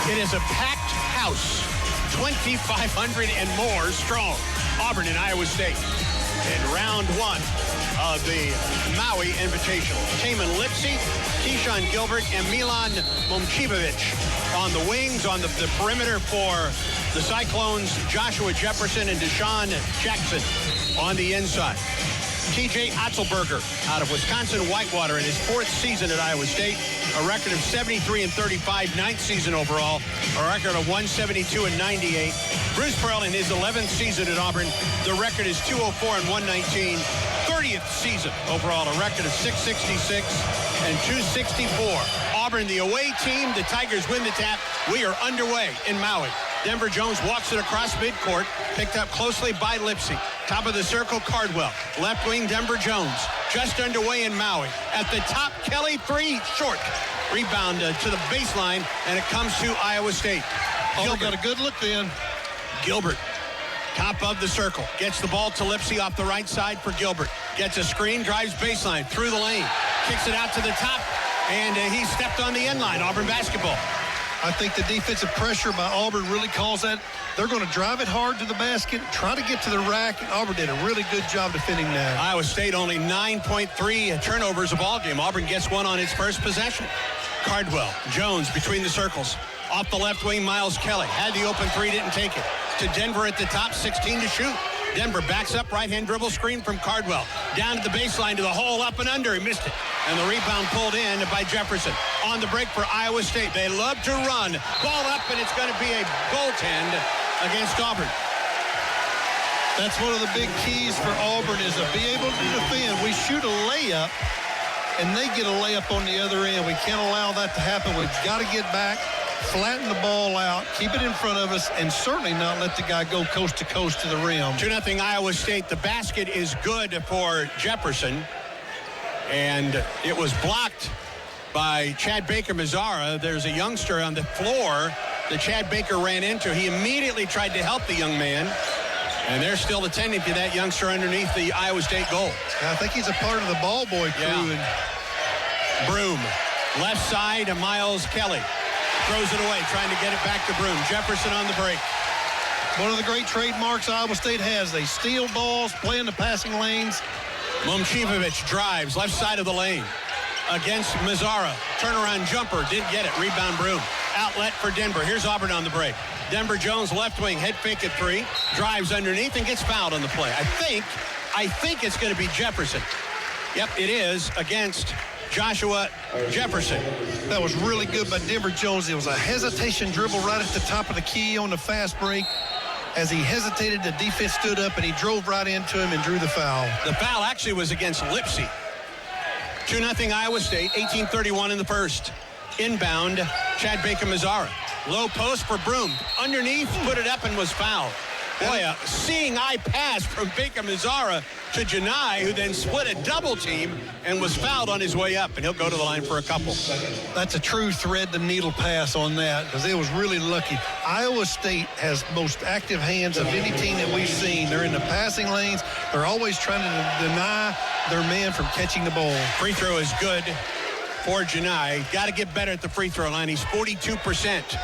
It is a packed house, 2,500 and more strong. Auburn and Iowa State in round one of the Maui Invitational. Taman Lipsey, Keyshawn Gilbert, and Milan Momcilovic on the wings. On the perimeter for the Cyclones, Joshua Jefferson and Deshaun Jackson on the inside. T.J. Otzelberger out of Wisconsin Whitewater in his fourth season at Iowa State. A record of 73-35, ninth season overall. A record of 172-98. Bruce Pearl in his 11th season at Auburn. The record is 204-119. 30th season overall. A record of 666 and 264. Auburn, the away team. The Tigers win the tap. We are underway in Maui. Denver Jones walks it across midcourt, picked up closely by Lipsey. Top of the circle, Cardwell. Left wing, Denver Jones. Just underway in Maui. At the top, Kelly, three, short. Rebound to the baseline, and it comes to Iowa State. Gilbert got a good look then. Gilbert, top of the circle. Gets the ball to Lipsey off the right side for Gilbert. Gets a screen, drives baseline, through the lane. Kicks it out to the top, and he stepped on the end line. Auburn basketball. I think the defensive pressure by Auburn really calls that. They're going to drive it hard to the basket, try to get to the rack, and Auburn did a really good job defending that. Iowa State only 9.3 turnovers a ball game. Auburn gets one on its first possession. Cardwell, Jones between the circles. Off the left wing, Miles Kelly. Had the open three, didn't take it. To Denver at the top, 16 to shoot. Denver backs up, right-hand dribble screen from Cardwell. Down to the baseline, to the hole, up and under. He missed it. And the rebound pulled in by Jefferson. On the break for Iowa State. They love to run. Ball up, and it's going to be a goaltend against Auburn. That's one of the big keys for Auburn is to be able to defend. We shoot a layup, and they get a layup on the other end. We can't allow that to happen. We've got to get back, flatten the ball out, keep it in front of us, and certainly not let the guy go coast to coast to the rim. 2-0 Iowa State. The basket is good for Jefferson, and it was blocked by Chad Baker-Mazara. There's a youngster on the floor that Chad Baker ran into. He immediately tried to help the young man, and they're still attending to that youngster underneath the Iowa State goal. I think he's a part of the ball boy crew. Yeah. Broom, left side, Miles Kelly. Throws it away, trying to get it back to Broom. Jefferson on the break. One of the great trademarks Iowa State has. They steal balls, play in the passing lanes. Momcilovic drives, left side of the lane. Against Mazzara. Turnaround jumper, didn't get it. Rebound Broom. Outlet for Denver. Here's Auburn on the break. Denver Jones, left wing, head fake at three. Drives underneath and gets fouled on the play. I think it's going to be Jefferson. Yep, it is against Joshua Jefferson. That was really good by Denver Jones. It was a hesitation dribble right at the top of the key on the fast break. As he hesitated, the defense stood up, and he drove right into him and drew the foul. The foul actually was against Lipsey. 2-0 Iowa State, 18:31 in the first. Inbound, Chad Baker-Mazara. Low post for Broom. Underneath, put it up and was fouled. Boy, a seeing eye pass from Baker-Mazara to Janai, who then split a double team and was fouled on his way up, and he'll go to the line for a couple. That's a true thread the needle pass on that, because it was really lucky. Iowa State has most active hands of any team that we've seen. They're in the passing lanes. They're always trying to deny their man from catching the ball. Free throw is good for Janai. Got to get better at the free throw line. He's 42%.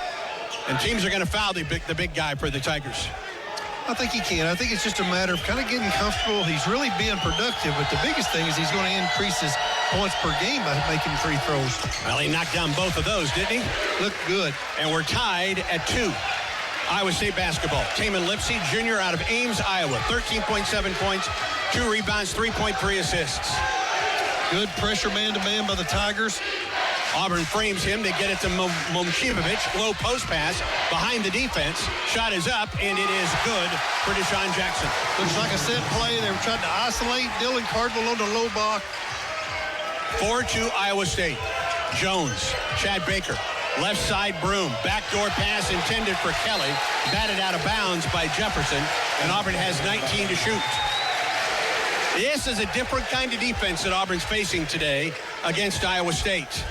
And teams are going to foul the big guy for the Tigers. I think he can. I think it's just a matter of kind of getting comfortable. He's really being productive, but the biggest thing is he's going to increase his points per game by making free throws. Well, he knocked down both of those, didn't he? Looked good. And we're tied at 2. Iowa State basketball. Taman Lipsey, junior out of Ames, Iowa. 13.7 points, 2 rebounds, 3.3 assists. Good pressure man-to-man by the Tigers. Auburn frames him. They get it to Momcilovic. Low post pass behind the defense. Shot is up, and it is good for Deshaun Jackson. Looks like a set play. They were trying to isolate Dylan Cardwell on the low block. 4-2 Iowa State. Jones, Chad Baker. Left side, Broom. Backdoor pass intended for Kelly. Batted out of bounds by Jefferson, and Auburn has 19 to shoot. This is a different kind of defense that Auburn's facing today against Iowa State.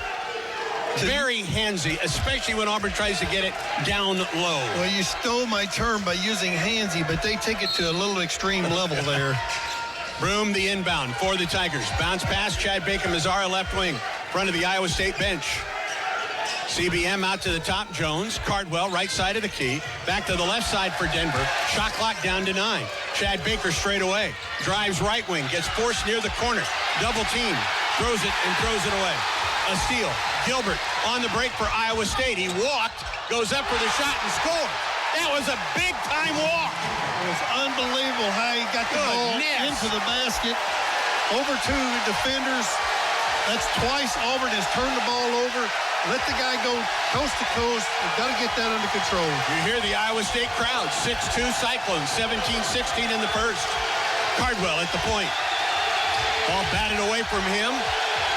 Very handsy, especially when Auburn tries to get it down low. Well, you stole my term by using handsy, but they take it to a little extreme level there. Broom, the inbound for the Tigers. Bounce pass, Chad Baker-Mazara, left wing, front of the Iowa State bench. CBM out to the top. Jones, Cardwell, right side of the key. Back to the left side for Denver. Shot clock down to 9. Chad Baker straight away. Drives right wing. Gets forced near the corner. Double team. Throws it and throws it away. A steal. Gilbert on the break for Iowa State. He walked, goes up for the shot and scored. That was a big-time walk. It was unbelievable how he got the ball into the basket. Over 2 defenders. That's twice Auburn has turned the ball over. Let the guy go coast to coast. We've got to get that under control. You hear the Iowa State crowd. 6-2 Cyclones. 17-16 in the first. Cardwell at the point. Ball batted away from him.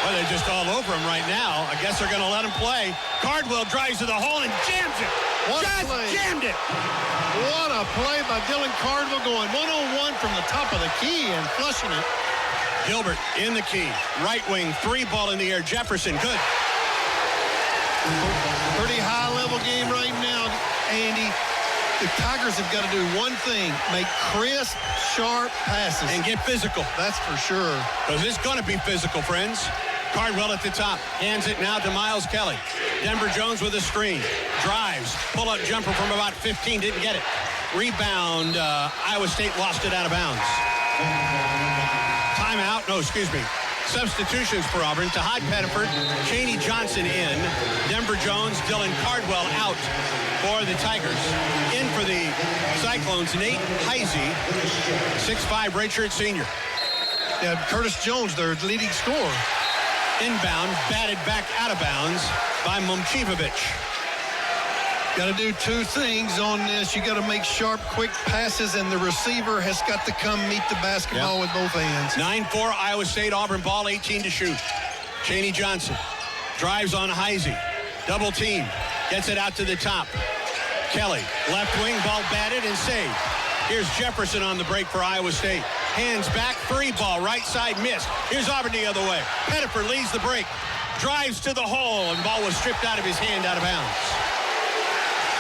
Well, they're just all over him right now. I guess they're going to let him play. Cardwell drives to the hole and jams it. Jammed it. What a play by Dylan Cardwell, going one-on-one from the top of the key and flushing it. Gilbert in the key. Right wing, 3 ball in the air. Jefferson, good. Pretty high-level game right now, Andy. The Tigers have got to do one thing: make crisp, sharp passes. And get physical. That's for sure. Because it's going to be physical, friends. Cardwell at the top. Hands it now to Miles Kelly. Denver Jones with a screen. Drives. Pull-up jumper from about 15. Didn't get it. Rebound. Iowa State lost it out of bounds. Timeout. No, excuse me. Substitutions for Auburn. Tahad Pettiford, Chaney Johnson in. Denver Jones, Dylan Cardwell out for the Tigers. In for the Cyclones, Nate Heisey, 6'5", redshirt senior. Yeah, Curtis Jones, their leading scorer. Inbound, batted back out of bounds by Momcilovic. Got to do 2 things on this. You got to make sharp, quick passes, and the receiver has got to come meet the basketball with both hands. 9-4 Iowa State, Auburn ball, 18 to shoot. Chaney Johnson drives on Heisey. Double team. Gets it out to the top. Kelly, left wing, ball batted and saved. Here's Jefferson on the break for Iowa State. Hands back, 3 ball, right side missed. Here's Auburn the other way. Pettiford leads the break. Drives to the hole, and ball was stripped out of his hand, out of bounds.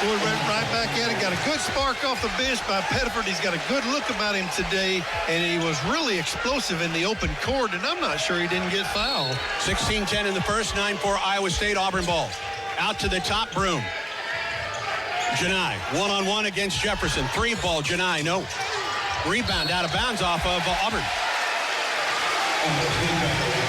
Boy, went right back at it. Got a good spark off the bench by Pettiford. He's got a good look about him today, and he was really explosive in the open court, and I'm not sure he didn't get fouled. 16-10 in the first, 9-4 Iowa State, Auburn ball. Out to the top, Broom. Janai, one-on-one against Jefferson. 3 ball, Janai, no. Rebound out of bounds off of Auburn.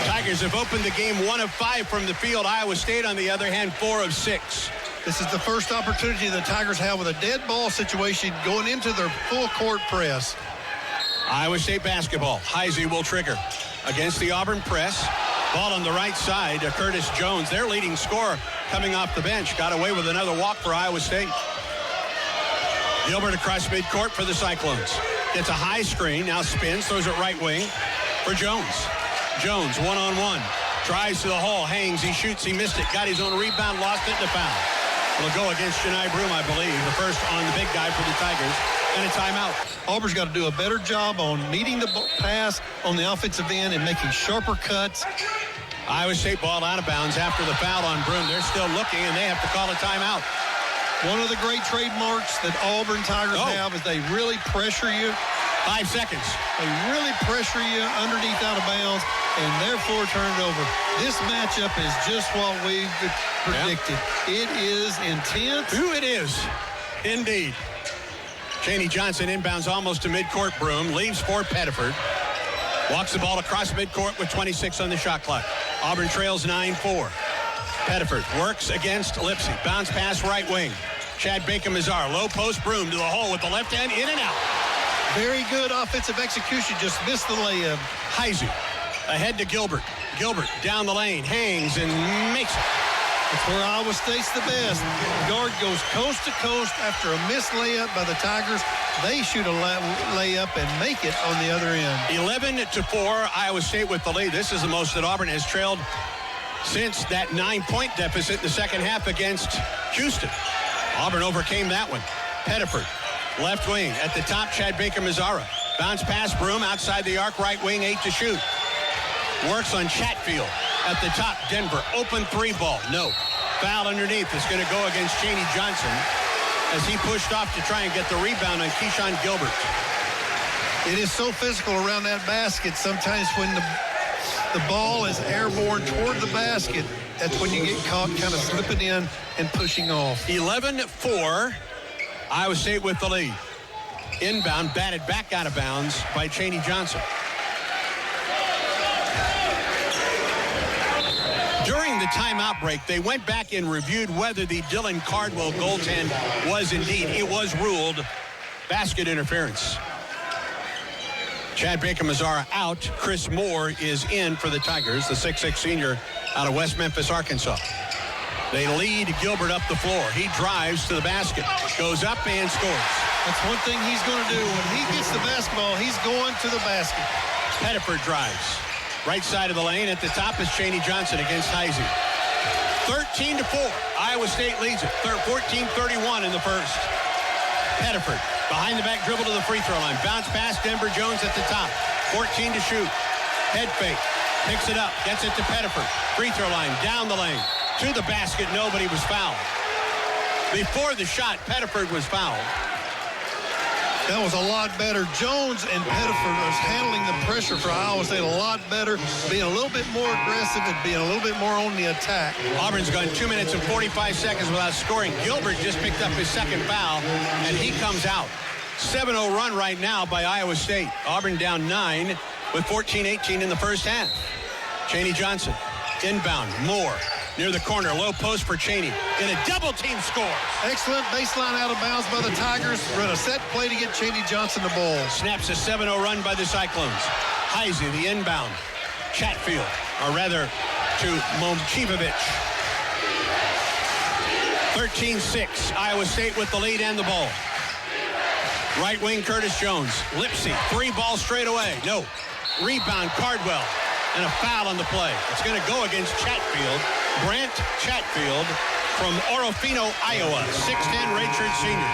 Tigers have opened the game 1 of 5 from the field. Iowa State, on the other hand, 4 of 6. This is the first opportunity the Tigers have with a dead ball situation going into their full court press. Iowa State basketball. Heisey will trigger against the Auburn press. Ball on the right side. Curtis Jones, their leading scorer, coming off the bench. Got away with another walk for Iowa State. Gilbert across midcourt for the Cyclones. Gets a high screen. Now spins. Throws it right wing for Jones. Jones, one-on-one. Drives to the hole. Hangs. He shoots. He missed it. Got his own rebound. Lost it in a foul. Will go against Janai Broom, I believe. The first on the big guy for the Tigers. And a timeout. Auburn's got to do a better job on meeting the pass on the offensive end and making sharper cuts. Iowa State ball out of bounds after the foul on Broom. They're still looking, and they have to call a timeout. One of the great trademarks that Auburn Tigers have is they really pressure you. 5 seconds. They really pressure you underneath out of bounds and therefore turn it over. This matchup is just what we've predicted. It is intense. Ooh, it is. Indeed. Chaney Johnson inbounds almost to midcourt. Broom leaves for Pettiford. Walks the ball across midcourt with 26 on the shot clock. Auburn trails 9-4. Pettiford works against Lipsy. Bounce pass right wing. Chad Baker-Mazar. Low post. Broom to the hole with the left hand. In and out. Very good offensive execution. Just missed the layup. Heisey ahead to Gilbert. Gilbert down the lane. Hangs and makes it. That's where Iowa State's the best. The guard goes coast to coast after a missed layup by the Tigers. They shoot a layup and make it on the other end. 11-4, Iowa State with the lead. This is the most that Auburn has trailed since that 9-point deficit in the second half against Houston. Auburn overcame that one. Pettiford, left wing. At the top, Chad Baker-Mazara. Bounce pass, Broom outside the arc, right wing, 8 to shoot. Works on Chatfield. At the top, Denver, open 3 ball. No. Foul underneath. It's going to go against Chaney Johnson as he pushed off to try and get the rebound on Keyshawn Gilbert. It is so physical around that basket. Sometimes when the ball is airborne toward the basket, that's when you get caught kind of slipping in and pushing off. 11-4, Iowa State with the lead. Inbound, batted back out of bounds by Chaney Johnson. During the timeout break, they went back and reviewed whether the Dylan Cardwell goaltend was indeed, it was ruled basket interference. Chad Baker-Mazara out. Chris Moore is in for the Tigers, the 6'6 senior out of West Memphis, Arkansas. They lead Gilbert up the floor. He drives to the basket, goes up and scores. That's one thing he's going to do. When he gets the basketball, he's going to the basket. Pettiford drives. Right side of the lane. At the top is Chaney Johnson against Heisey. 13-4. Iowa State leads it. 14-31 in the first. Pettiford behind the back dribble to the free throw line. Bounce pass, Denver Jones at the top. 14 to shoot. Head fake. Picks it up. Gets it to Pettiford. Free throw line down the lane. To the basket. Nobody was fouled. Before the shot, Pettiford was fouled. That was a lot better. Jones and Pettiford was handling the pressure for Iowa State a lot better, being a little bit more aggressive and being a little bit more on the attack. Auburn's gone 2 minutes and 45 seconds without scoring. Gilbert just picked up his second foul, and he comes out. 7-0 run right now by Iowa State. Auburn down 9 with 14-18 in the first half. Chaney Johnson, inbound, Moore. Near the corner, low post for Chaney. In a double-team score. Excellent baseline out of bounds by the Tigers. Run a set play to get Chaney Johnson the ball. Snaps a 7-0 run by the Cyclones. Heisey, the inbound. Chatfield, or rather, to Momcivovic. 13-6. Iowa State with the lead and the ball. Right wing, Curtis Jones. Lipsy, 3 ball straight away. No. Rebound, Cardwell. And a foul on the play. It's going to go against Chatfield. Brant Chatfield from Orofino, Iowa. 6'10", redshirt senior.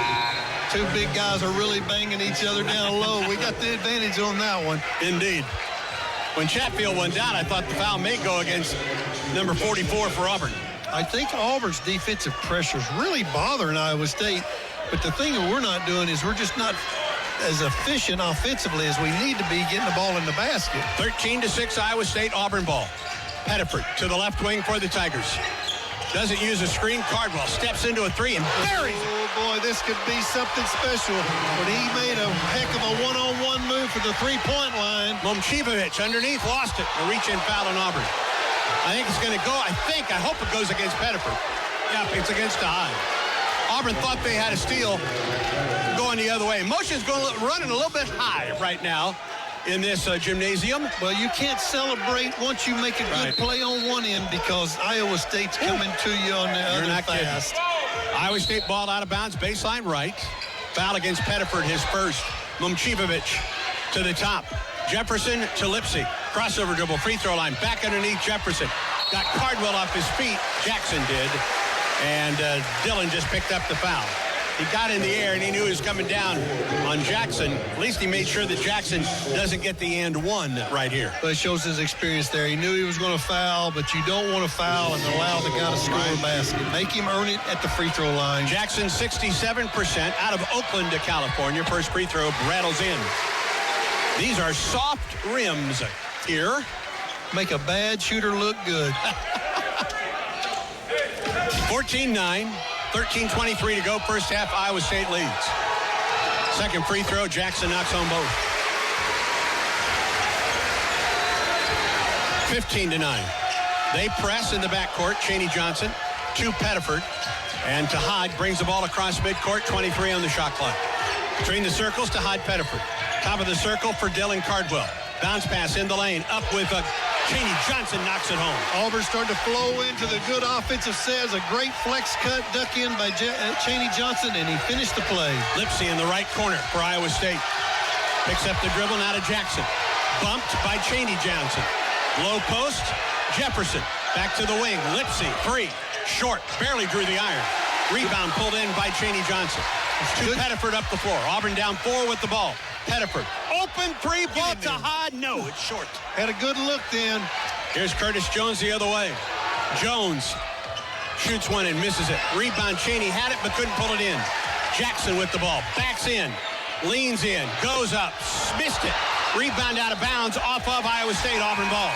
Two big guys are really banging each other down low. We got the advantage on that one. Indeed. When Chatfield went down, I thought the foul may go against number 44 for Auburn. I think Auburn's defensive pressure is really bothering Iowa State. But the thing that we're not doing is we're just not as efficient offensively as we need to be getting the ball in the basket. 13-6 Iowa State, Auburn ball. Pettiford to the left wing for the Tigers. Doesn't use a screen. Cardwell steps into a 3 and buries it. Oh, boy, this could be something special. But he made a heck of a one-on-one move for the three-point line. Momcivovic underneath, lost it. A reach-in foul on Auburn. I think it's going to go. I hope it goes against Pettiford. Yep, it's against Hyde. Auburn thought they had a steal going the other way. Motion's running a little bit high right now in this gymnasium. Well, you can't celebrate once you make a good play on one end because Iowa State's coming to you on the other fast. Iowa State ball out of bounds, baseline right. Foul against Pettiford, his first. Momcivovic to the top. Jefferson to Lipsy. Crossover dribble, free throw line. Back underneath Jefferson. Got Cardwell off his feet. Jackson did. And Dillon just picked up the foul. He got in the air, and he knew he was coming down on Jackson. At least he made sure that Jackson doesn't get the and one right here. But it shows his experience there. He knew he was going to foul, but you don't want to foul and allow the guy to score a basket. Make him earn it at the free throw line. Jackson, 67% out of Oakland to California. First free throw rattles in. These are soft rims here. Make a bad shooter look good. 14-9, 13:23 to go. First half, Iowa State leads. Second free throw, Jackson knocks home both. 15-9. They press in the backcourt. Chaney Johnson to Pettiford. And Tahad brings the ball across midcourt. 23 on the shot clock. Between the circles, Tahad Pettiford. Top of the circle for Dylan Cardwell. Bounce pass in the lane. Up with a Chaney Johnson knocks it home. Auburn starting to flow into the good offensive sets. A great flex cut duck in by Chaney Johnson, and he finished the play. Lipsy in the right corner for Iowa State. Picks up the dribble now to Jackson. Bumped by Chaney Johnson. Low post, Jefferson. Back to the wing. Lipsy, 3. Short, barely drew the iron. Rebound pulled in by Chaney Johnson. To Pettiford up the floor. Auburn down 4 with the ball. Pettiford. Open 3 ball to Hyde. No, it's short. Had a good look then. Here's Curtis Jones the other way. Jones shoots one and misses it. Rebound, Chaney had it but couldn't pull it in. Jackson with the ball. Backs in. Leans in. Goes up. Missed it. Rebound out of bounds off of Iowa State. Auburn ball.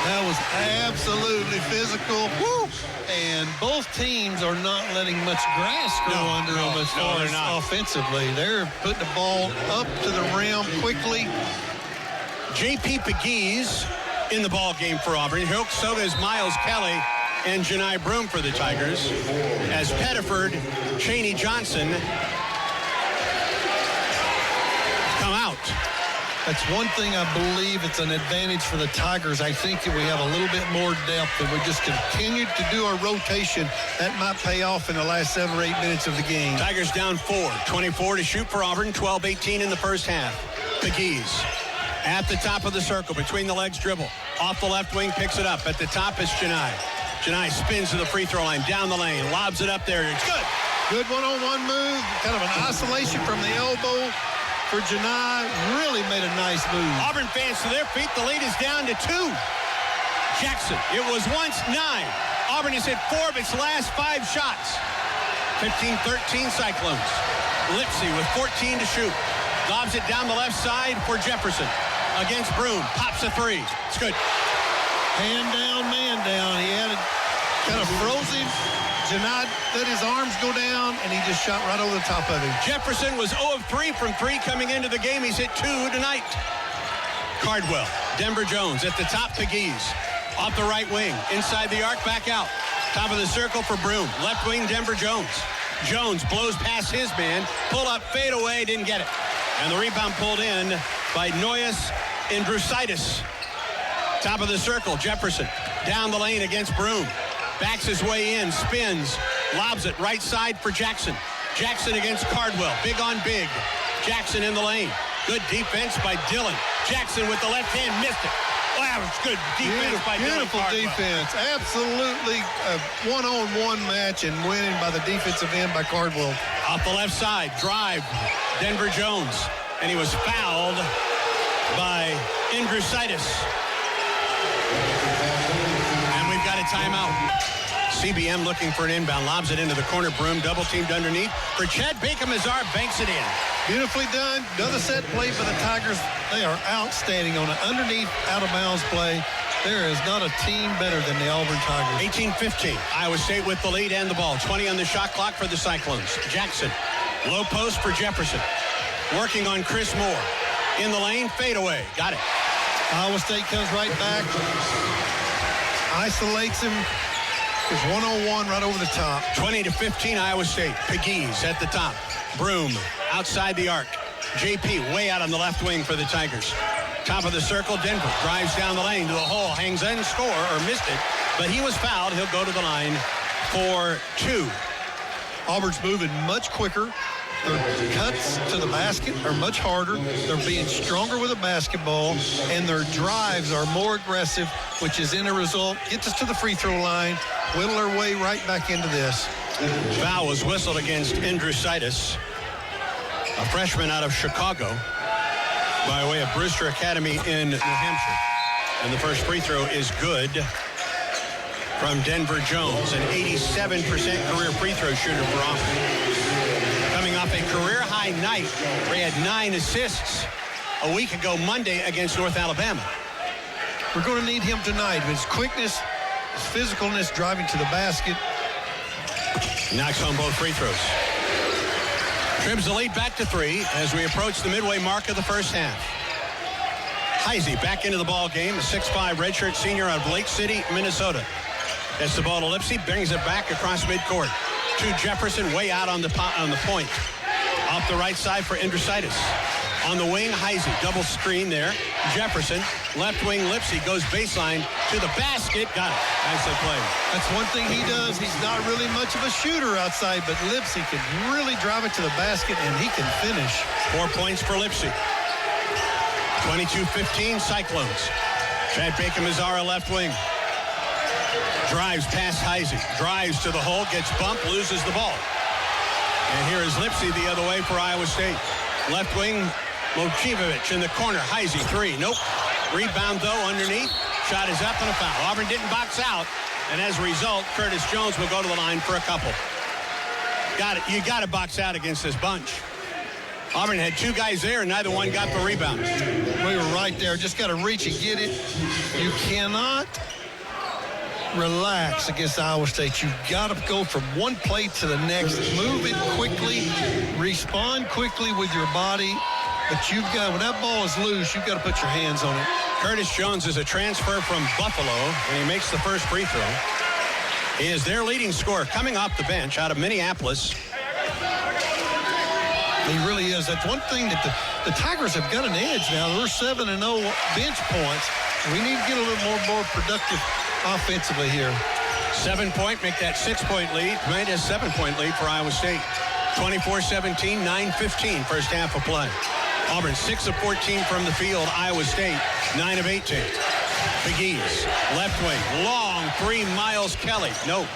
That was absolutely physical. Woo! And both teams are not letting much grass grow under them as far as offensively. They're putting the ball up to the rim quickly. J.P. Pegues in the ball game for Auburn. So does Miles Kelly and Janai Broom for the Tigers. As Pettiford, Chaney Johnson come out. That's one thing I believe it's an advantage for the Tigers. I think that we have a little bit more depth and we just continue to do our rotation. That might pay off in the last 7 or 8 minutes of the game. Tigers down 4. 24 to shoot for Auburn. 12-18 in the first half. Pegues at the top of the circle. Between the legs dribble. Off the left wing. Picks it up. At the top is Janai. Janai spins to the free throw line. Down the lane. Lobs it up there. It's good. Good one-on-one move. Kind of an isolation from the elbow. For Janai, really made a nice move. Auburn fans to their feet. The lead is down to 2. Jackson, it was once 9. Auburn has hit 4 of its last 5 shots. 15-13 Cyclones. Lipsy with 14 to shoot. Lobs it down the left side for Jefferson. Against Broom. Pops a 3. It's good. Hand down, man down. He had it kind of frozen. Janai let his arms go down, and he just shot right over the top of him. Jefferson was 0 of 3 from 3 coming into the game. He's hit 2 tonight. Cardwell, Denver Jones at the top. Pegues off the right wing. Inside the arc, back out. Top of the circle for Broom. Left wing, Denver Jones. Jones blows past his man. Pull up, fade away, didn't get it. And the rebound pulled in by Noyes Indrusitis. Top of the circle, Jefferson. Down the lane against Broom. Backs his way in, spins, lobs it right side for Jackson. Jackson against Cardwell, big on big. Jackson in the lane. Good defense by Dillon. Jackson with the left hand, missed it. Wow, it's good defense by Dillon. Beautiful defense. Absolutely a one-on-one match and winning by the defensive end by Cardwell. Off the left side, drive, Denver Jones. And he was fouled by Indrusitis. Got a timeout. CBM looking for an inbound. Lobs it into the corner. Broom double teamed underneath. For Chad Bacon-Mazar, banks it in. Beautifully done. Another set play for the Tigers. They are outstanding on an underneath out-of-bounds play. There is not a team better than the Auburn Tigers. 18-15. Iowa State with the lead and the ball. 20 on the shot clock for the Cyclones. Jackson. Low post for Jefferson. Working on Chris Moore. In the lane. Fade away. Got it. Iowa State comes right back. Isolates him. It's one-on-one right over the top. 20-15 Iowa State. Pegues at the top. Broom outside the arc. JP way out on the left wing for the Tigers. Top of the circle, Denver drives down the lane to the hole, hangs in, score, or missed it. But he was fouled. He'll go to the line for 2. Auburn's moving much quicker. Their cuts to the basket are much harder. They're being stronger with the basketball, and their drives are more aggressive, which is in a result, gets us to the free throw line, whittle our way right back into this. Foul was whistled against Indrusitis, a freshman out of Chicago, by way of Brewster Academy in New Hampshire. And the first free throw is good from Denver Jones, an 87% career free throw shooter for Auburn. Coming off a career-high night where he had 9 assists a week ago Monday against North Alabama. We're going to need him tonight. His quickness, his physicalness, driving to the basket. Knocks home both free throws. Trims the lead back to 3 as we approach the midway mark of the first half. Heisey back into the ball game, a 6'5 redshirt senior out of Lake City, Minnesota. Gets the ball to Lipsy, brings it back across midcourt. To Jefferson, way out on the point. Off the right side for Indrusitis. On the wing, Heisey, double screen there. Jefferson, left wing, Lipsy goes baseline to the basket. Got it. Nicely played. That's one thing he does. He's not really much of a shooter outside, but Lipsy can really drive it to the basket, and he can finish. 4 points for Lipsy. 22-15 Cyclones. Chad Bacon-Mazara left wing. Drives past Heisey. Drives to the hole, gets bumped, loses the ball. And here is Lipsy the other way for Iowa State. Left wing, Mochievich in the corner. Heisey, 3. Nope. Rebound, though, underneath. Shot is up and a foul. Auburn didn't box out. And as a result, Curtis Jones will go to the line for a couple. Got it. You got to box out against this bunch. Auburn had two guys there, and neither one got the rebound. We were right there. Just got to reach and get it. You cannot relax against Iowa State. You've got to go from one play to the next. Move it quickly. Respond quickly with your body. But you've got, when that ball is loose, you've got to put your hands on it. Curtis Jones is a transfer from Buffalo, and he makes the first free throw. He is their leading scorer coming off the bench out of Minneapolis. He really is. That's one thing that the Tigers have got an edge now. They're 7-0 bench points. We need to get a little more productive offensively here. 7-point, make that 6-point lead. Made a 7-point lead for Iowa State. 24-17, 9-15 first half of play. Auburn 6 of 14 from the field. Iowa State 9 of 18. McGee's left wing, long three. Miles Kelly, no.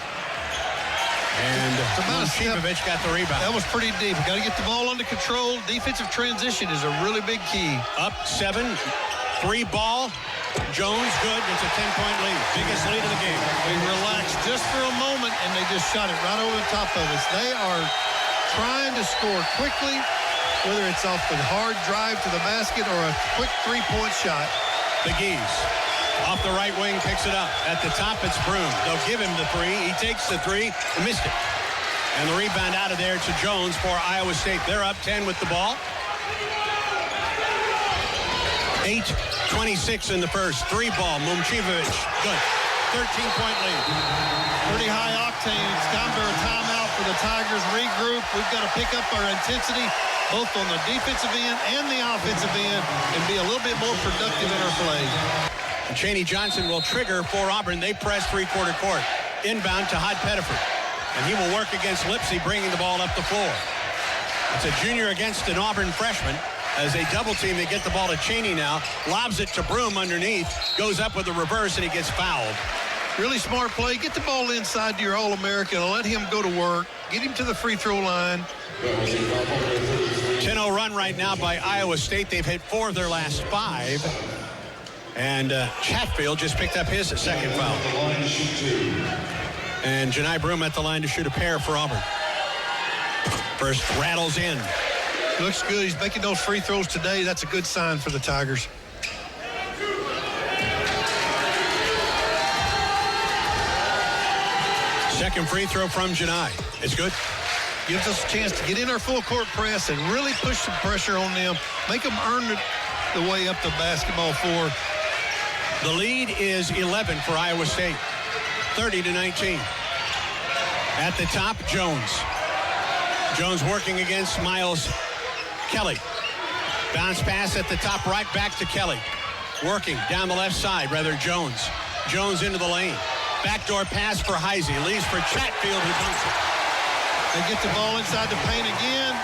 And Momcilovic got the rebound. That was pretty deep. Got to get the ball under control. Defensive transition is a really big key. Up 7, 3 ball. Jones, good. It's a 10-point lead. Biggest lead of the game. We relaxed just for a moment, and they just shot it right over the top of us. They are trying to score quickly, whether it's off the hard drive to the basket or a quick three-point shot. McGee's off the right wing, picks it up. At the top, it's Broom. They'll give him the three. He takes the three and missed it. And the rebound out of there to Jones for Iowa State. They're up 10 with the ball. 8:26 in the first. 3-ball. Momcilovic, good. 13-point lead. Pretty high octane. It's time for a timeout for the Tigers. Regroup. We've got to pick up our intensity, both on the defensive end and the offensive end, and be a little bit more productive in our play. Chaney Johnson will trigger for Auburn. They press three-quarter court. Inbound to Hod Pettiford. And he will work against Lipsy, bringing the ball up the floor. It's a junior against an Auburn freshman. As they double team, they get the ball to Chaney now. Lobs it to Broom underneath. Goes up with a reverse, and he gets fouled. Really smart play. Get the ball inside to your All-American and let him go to work. Get him to the free throw line. 10-0 run right now by Iowa State. They've hit 4 of their last 5. And Chatfield just picked up his second foul. And Janai Broom at the line to shoot a pair for Auburn. First rattles in. Looks good. He's making those free throws today. That's a good sign for the Tigers. Second free throw from Janai. It's good. Gives us a chance to get in our full court press and really push some pressure on them. Make them earn the way up the basketball floor. The lead is 11 for Iowa State. 30-19. At the top, Jones. Jones working against Miles Kelly. Bounce pass at the top right, back to Kelly. Working down the left side, Jones. Jones into the lane. Backdoor pass for Heisey. Leaves for Chatfield, who dunks it. They get the ball inside the paint again,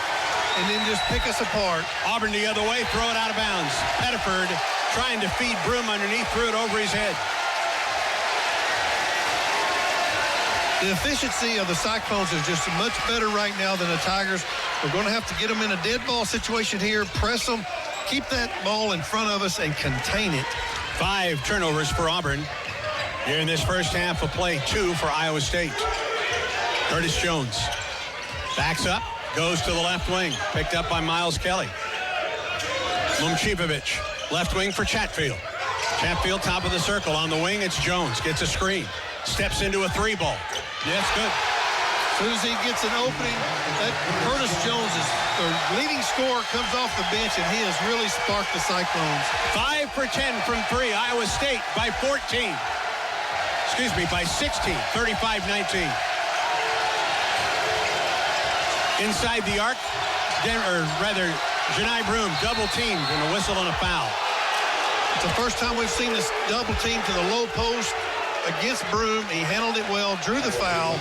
and then just pick us apart. Auburn the other way, throw it out of bounds. Pettiford trying to feed Broom underneath, threw it over his head. The efficiency of the Cyclones is just much better right now than the Tigers. We're going to have to get them in a dead ball situation here, press them, keep that ball in front of us, and contain it. 5 turnovers for Auburn here in this first half of play. 2 for Iowa State. Curtis Jones backs up, goes to the left wing, picked up by Miles Kelly. Momcilovic, left wing for Chatfield. Chatfield, top of the circle. On the wing, it's Jones. Gets a screen. Steps into a 3-ball. Yes, good. As soon as he gets an opening, that Curtis Jones is the leading scorer, comes off the bench, and he has really sparked the Cyclones. 5 for 10 from 3. Iowa State by 14. Excuse me, by 16. 35-19. Inside the arc, Janai Broom double-teamed and a whistle and a foul. It's the first time we've seen this double team to the low post against Broom. He handled it well, drew the foul.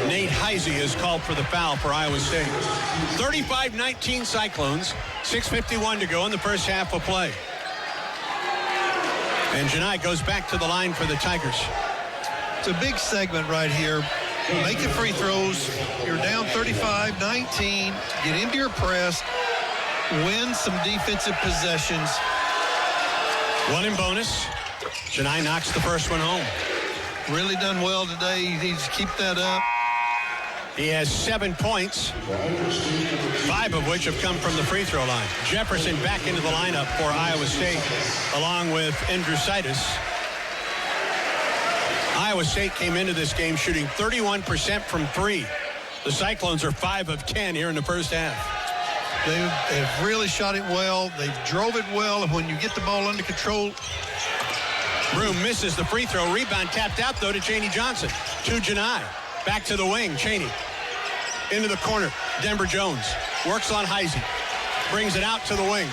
Nate Heisey is called for the foul for Iowa State. 35-19 Cyclones. 6:51 to go in the first half of play. And Janai goes back to the line for the Tigers. It's a big segment right here. Make the free throws. You're down 35-19. Get into your press. Win some defensive possessions. 1 in bonus. Janai knocks the first one home. Really done well today. He needs to keep that up. He has 7 points, 5 of which have come from the free throw line. Jefferson back into the lineup for Iowa State, along with Andrusitis. Iowa State came into this game shooting 31% from 3. The Cyclones are 5 of 10 here in the first half. They've really shot it well. They've drove it well. And when you get the ball under control. Broom misses the free throw. Rebound tapped out, though, to Chaney Johnson. To Janai. Back to the wing. Chaney. Into the corner. Denver Jones. Works on Heisey. Brings it out to the wing.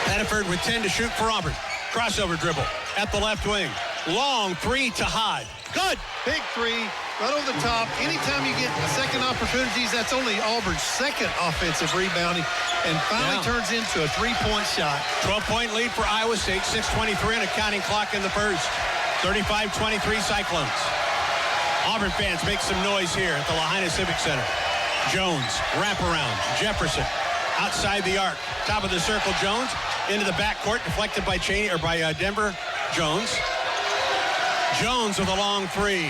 Pettiford with 10 to shoot for Auburn. Crossover dribble at the left wing. Long 3 to Hod. Good. Big 3. Right over the top. Anytime you get second opportunities, that's only Auburn's second offensive rebounding, and finally turns into a 3-point shot. 12-point lead for Iowa State. 6:23 and a counting clock in the first. 35-23 Cyclones. Auburn fans make some noise here at the Lahaina Civic Center. Jones, wraparound. Jefferson, outside the arc. Top of the circle, Jones. Into the backcourt, deflected by Chaney, or by Denver. Jones. Jones with a long 3.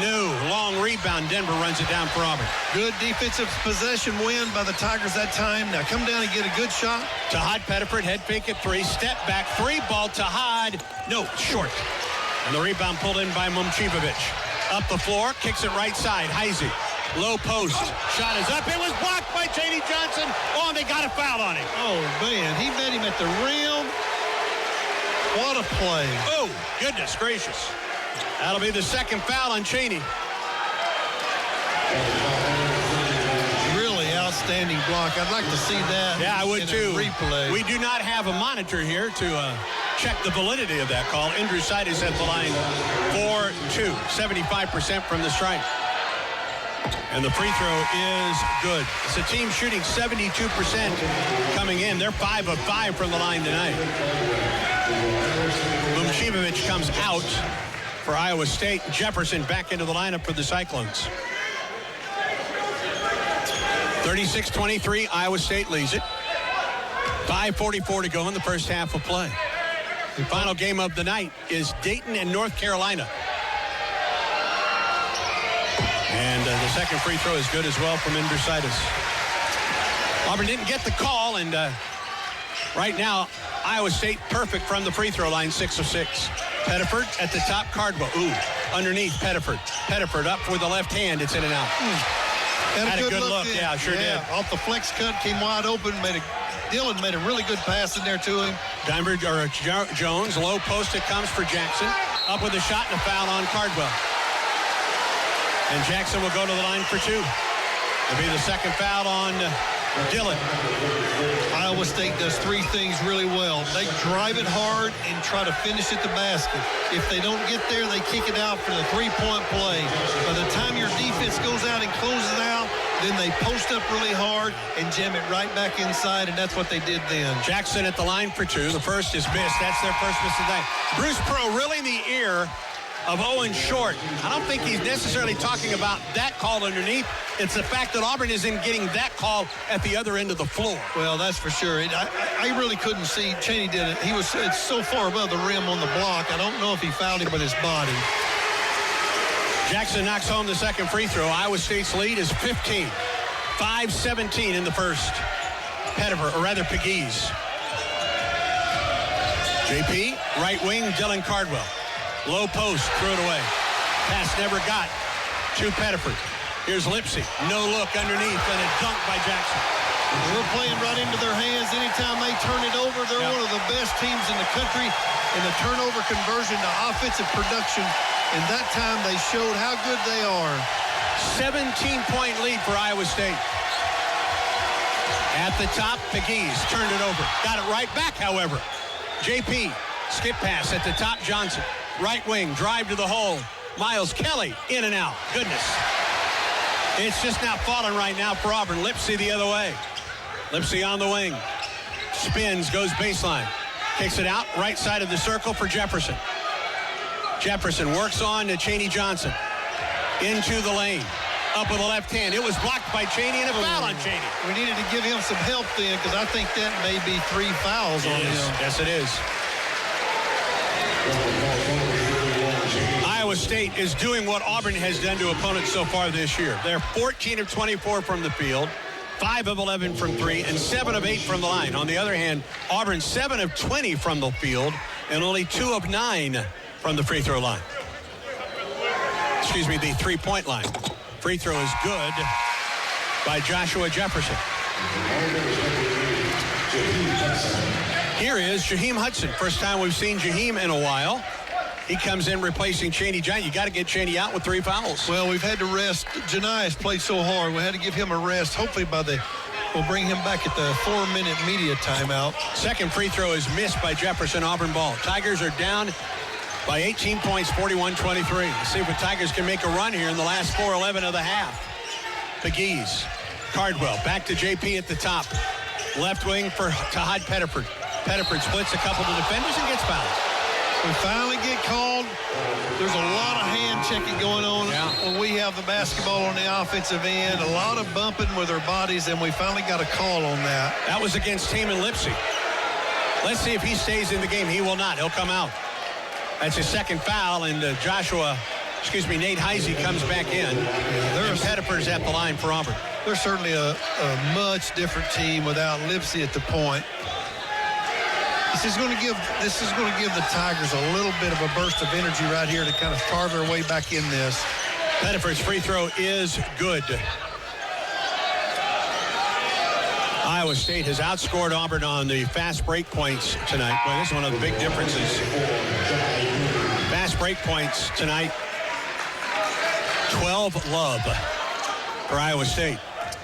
No. Long rebound. Denver runs it down for Auburn. Good defensive possession win by the Tigers that time. Now come down and get a good shot. To Hod Pettiford. Head fake at 3. Step back. 3 ball to Hod. No. Short. And the rebound pulled in by Momcilovic. Up the floor. Kicks it right side. Heisey. Low post. Shot is up. It was blocked by Chaney Johnson. Oh, and they got a foul on him. Oh, man. He met him at the rim. What a play. Oh, goodness gracious. That'll be the second foul on Chaney. Really outstanding block. I'd like to see that. Yeah, I would too. Replay. We do not have a monitor here to check the validity of that call. Andrusitis at the line for 2. 75% from the stripe. And the free throw is good. It's a team shooting 72% coming in. They're 5 of 5 from the line tonight. Momcilovic comes out for Iowa State. Jefferson back into the lineup for the Cyclones. 36-23, Iowa State leads it. 5:44 to go in the first half of play. The final game of the night is Dayton and North Carolina. And the second free throw is good as well from Andrusitis. Auburn didn't get the call, and right now, Iowa State perfect from the free throw line, 6 of 6. Pettiford at the top, Cardwell. Ooh, underneath Pettiford. Pettiford up with the left hand. It's in and out. Had a good look. Yeah, sure did. Off the flex cut, came wide open. Dylan made a really good pass in there to him. Jones, low post, it comes for Jackson. Up with a shot and a foul on Cardwell. And Jackson will go to the line for 2. It'll be the second foul on Dylan. Iowa State does 3 things really well. They drive it hard and try to finish at the basket. If they don't get there, they kick it out for the 3-point play. By the time your defense goes out and closes out, then they post up really hard and jam it right back inside, and that's what they did then. Jackson at the line for 2. The first is missed. That's their first miss of the night. Bruce Pearl really in the ear of Owen Short. I don't think he's necessarily talking about that call underneath. It's the fact that Auburn isn't getting that call at the other end of the floor. Well, that's for sure. I really couldn't see. Chaney did it. It's so far above the rim on the block. I don't know if he fouled him with his body. Jackson knocks home the second free throw. Iowa State's lead is 15. 5:17 in the first. Pettiford, or rather Pegues. JP, right wing, Dylan Cardwell. Low post, threw it away. Pass never got to Pettiford. Here's Lipsy. No look underneath, and a dunk by Jackson. We're playing right into their hands. Anytime they turn it over, they're one of the best teams in the country in the turnover conversion to offensive production. And that time they showed how good they are. 17-point lead for Iowa State. At the top, Pegues turned it over. Got it right back, however. JP, skip pass at the top, Johnson. Right wing, drive to the hole. Miles Kelly, in and out. Goodness. It's just not falling right now for Auburn. Lipsy the other way. Lipsy on the wing. Spins, goes baseline. Kicks it out, right side of the circle for Jefferson. Jefferson works on to Chaney Johnson. Into the lane. Up with the left hand. It was blocked by Chaney, and a foul on Chaney. We needed to give him some help then, because I think that may be 3 fouls on him. Yes, it is. Iowa Iowa State is doing what Auburn has done to opponents so far this year. They're 14 of 24 from the field, 5 of 11 from 3, and 7 of 8 from the line. On the other hand, Auburn 7 of 20 from the field and only 2 of 9 from the free throw line. Excuse me, the three-point line. Free throw is good by Joshua Jefferson. Here is Jaheim Hudson. First time we've seen Jaheim in a while. He comes in replacing Chaney Giant. You got to get Chaney out with 3 fouls. Well, we've had to rest. Janai has played so hard. We had to give him a rest. Hopefully we'll bring him back at the 4-minute media timeout. Second free throw is missed by Jefferson. Auburn ball. Tigers are down by 18 points, 41-23. Let's see if the Tigers can make a run here in the last 4:11 of the half. Pegues, Cardwell, back to JP at the top. Left wing for Tahad Pettiford. Pettiford splits a couple of defenders and gets fouled. We finally get called. There's a lot of hand checking going on when we have the basketball on the offensive end. A lot of bumping with our bodies, and we finally got a call on that. That was against Taman Lipsey. Let's see if he stays in the game. He will not. He'll come out. That's his second foul, and Nate Heisey comes back in. And Pettiford's at the line for Auburn. They're certainly a much different team without Lipsey at the point. This is going to give the Tigers a little bit of a burst of energy right here to kind of carve their way back in this. Pettiford's free throw is good. Iowa State has outscored Auburn on the fast break points tonight. Boy, this is one of the big differences. Fast break points tonight. 12 love for Iowa State.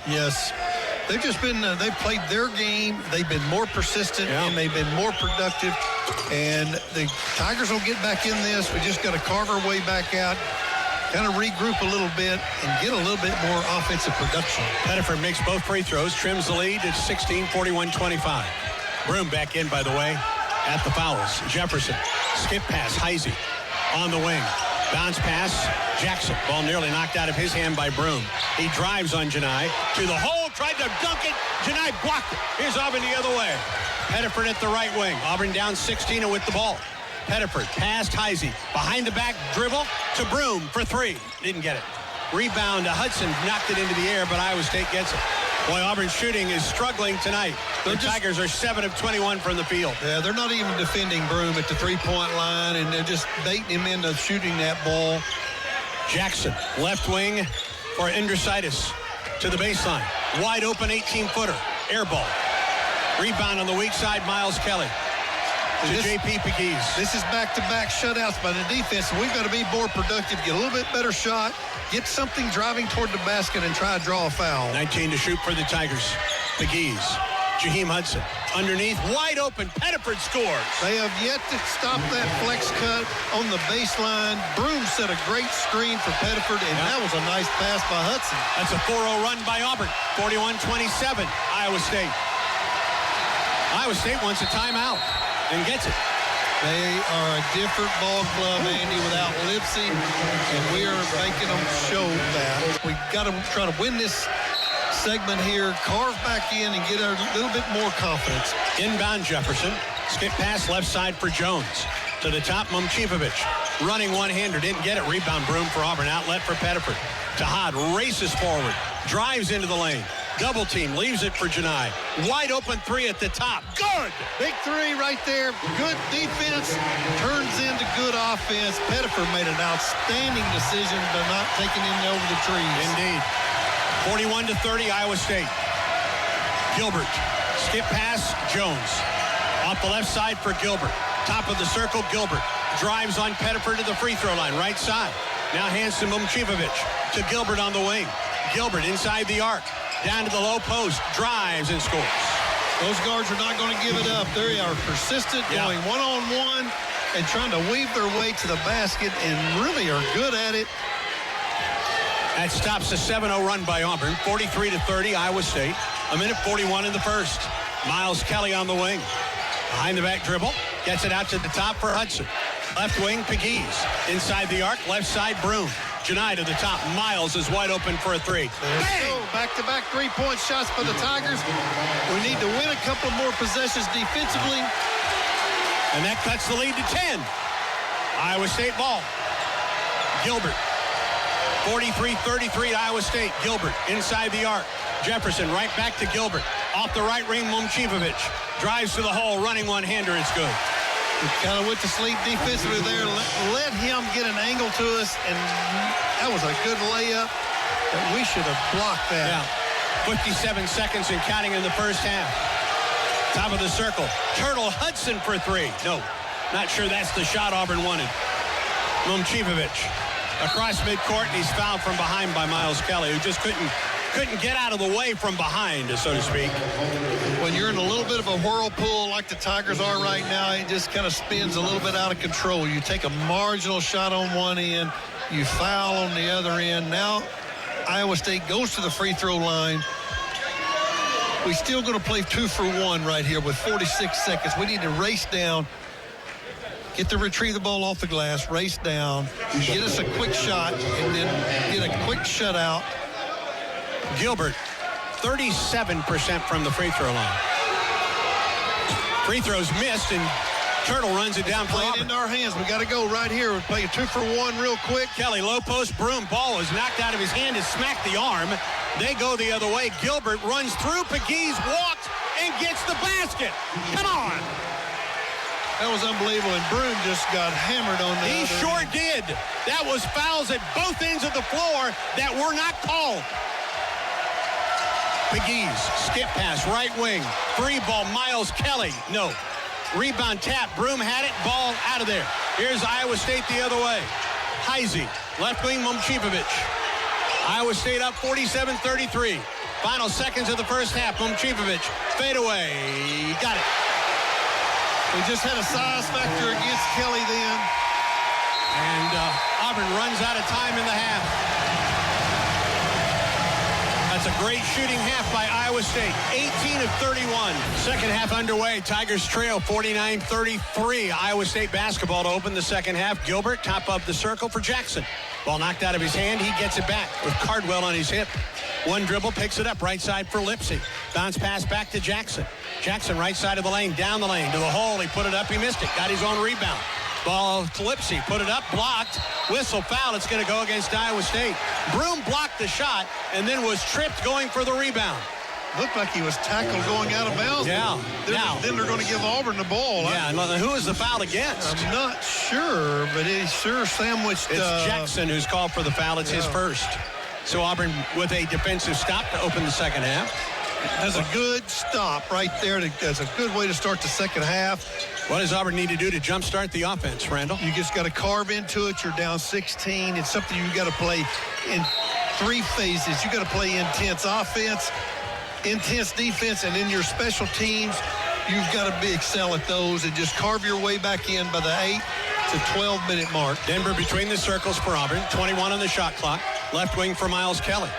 Yes. They've just been, they've played their game. They've been more persistent, and they've been more productive. And the Tigers will get back in this. We just got to carve our way back out, kind of regroup a little bit, and get a little bit more offensive production. Pettiford makes both free throws, trims the lead at 16, 41-25. Broom back in, by the way, at the fouls. Jefferson, skip pass, Heisey on the wing. Bounce pass, Jackson. Ball nearly knocked out of his hand by Broom. He drives on Janai to the hole, tried to dunk it. Janai blocked it. Here's Auburn the other way. Pettiford at the right wing. Auburn down 16 and with the ball. Pettiford past Heisey. Behind the back dribble to Broom for 3. Didn't get it. Rebound to Hudson. Knocked it into the air, but Iowa State gets it. Boy, Auburn's shooting is struggling tonight. The Tigers are 7 of 21 from the field. Yeah, they're not even defending Broom at the three-point line, and they're just baiting him into shooting that ball. Jackson, left wing for Indrisitis to the baseline. Wide open 18-footer. Air ball. Rebound on the weak side, Miles Kelly. To JP Pegues. This is back-to-back shutouts by the defense. We've got to be more productive, get a little bit better shot, get something driving toward the basket, and try to draw a foul. 19 to shoot for the Tigers. Pegues, Jaheim Hudson. Underneath, wide open. Pettiford scores. They have yet to stop that flex cut on the baseline. Broom set a great screen for Pettiford, and that was a nice pass by Hudson. That's a 4-0 run by Auburn. 41-27, Iowa State. Iowa State wants a timeout and gets it. They are a different ball club, Andy, without Lipsey, and we are making them show that. We got to try to win this segment here, carve back in, and get a little bit more confidence. Inbound Jefferson. Skip pass left side for Jones. To the top, Momcifovic. Running one-hander, didn't get it. Rebound Broom for Auburn. Outlet for Pettiford. Tahad races forward. Drives into the lane. Double team, leaves it for Janai. Wide open 3 at the top. Good! Big 3 right there. Good defense turns into good offense. Pettiford made an outstanding decision by not taking him over the trees. Indeed. 41-30, Iowa State. Gilbert. Skip pass, Jones. Off the left side for Gilbert. Top of the circle, Gilbert. Drives on Pettiford to the free throw line, right side. Now hands to Momcifovic. To Gilbert on the wing. Gilbert inside the arc. Down to the low post. Drives and scores. Those guards are not going to give it up. They are persistent, going one-on-one and trying to weave their way to the basket, and really are good at it. That stops a 7-0 run by Auburn. 43-30, Iowa State. A minute 41 in the first. Miles Kelly on the wing. Behind the back dribble. Gets it out to the top for Hudson. Left wing, Pegues. Inside the arc, left side, Broom. Janai to the top. Miles is wide open for a 3. Bang! Back-to-back three-point shots for the Tigers. We need to win a couple more possessions defensively. And that cuts the lead to 10. Iowa State ball. Gilbert. 43-33 to Iowa State. Gilbert inside the arc. Jefferson right back to Gilbert. Off the right wing, Momcilovic drives to the hole, running one-hander. It's good. We kind of went to sleep defensively there. Let him get an angle to us, and that was a good layup. But we should have blocked that. Yeah. 57 seconds and counting in the first half. Top of the circle. Turtle Hudson for three. No, not sure that's the shot Auburn wanted. Momcilovic across midcourt, and he's fouled from behind by Miles Kelly, who just couldn't get out of the way from behind, so to speak. When you're in a little bit of a whirlpool like the Tigers are right now, it just kind of spins a little bit out of control. You take a marginal shot on one end, you foul on the other end. Now Iowa State goes to the free throw line. We're still going to play 2 for 1 right here with 46 seconds. We need to race down, retrieve the ball off the glass, race down, get us a quick shot, and then get a quick shutout. Gilbert, 37% from the free throw line. Free throws missed, and Turtle runs it down for Play it Auburn. into our hands. We got to go right here. We're playing 2 for 1 real quick. Kelly, low post, Broom, ball is knocked out of his hand and smacked the arm. They go the other way. Gilbert runs through. Pegues walks and gets the basket. Come on. That was unbelievable, and Broom just got hammered on that. He sure did. That was fouls at both ends of the floor that were not called. Pegues, skip pass, right wing. Free ball, Miles Kelly. No. Rebound tap. Broom had it. Ball out of there. Here's Iowa State the other way. Heisey, left wing, Momcilovic. Iowa State up 47-33. Final seconds of the first half. Momcilovic, fade away. Got it. We just had a size factor against Kelly then. And Auburn runs out of time in the half. That's a great shooting half by Iowa State. 18 of 31. Second half underway. Tigers trail 49-33. Iowa State basketball to open the second half. Gilbert, top of the circle for Jackson. Ball knocked out of his hand. He gets it back with Cardwell on his hip. One dribble, picks it up right side for Lipsy. Bounce pass back to Jackson. Jackson right side of the lane, down the lane to the hole. He put it up, he missed it. Got his own rebound. Ball to Lipsy, put it up, blocked. Whistle, foul. It's going to go against Iowa State. Broom blocked the shot and then was tripped going for the rebound. Looked like he was tackled going out of bounds. Yeah. Then they're going to give Auburn the ball. Yeah, and who is the foul against? I'm not sure, but it's sure sandwiched. It's Jackson who's called for the foul. It's his first. So Auburn with a defensive stop to open the second half. That's a good stop right there. That's a good way to start the second half. What does Auburn need to do to jumpstart the offense, Randall? You just got to carve into it. You're down 16. It's something you got to play in 3 phases. You got to play intense offense, intense defense, and in your special teams, you've got to excel at those and just carve your way back in by the 8 to 12-minute mark. Denver between the circles for Auburn. 21 on the shot clock. Left wing for Miles Kelly.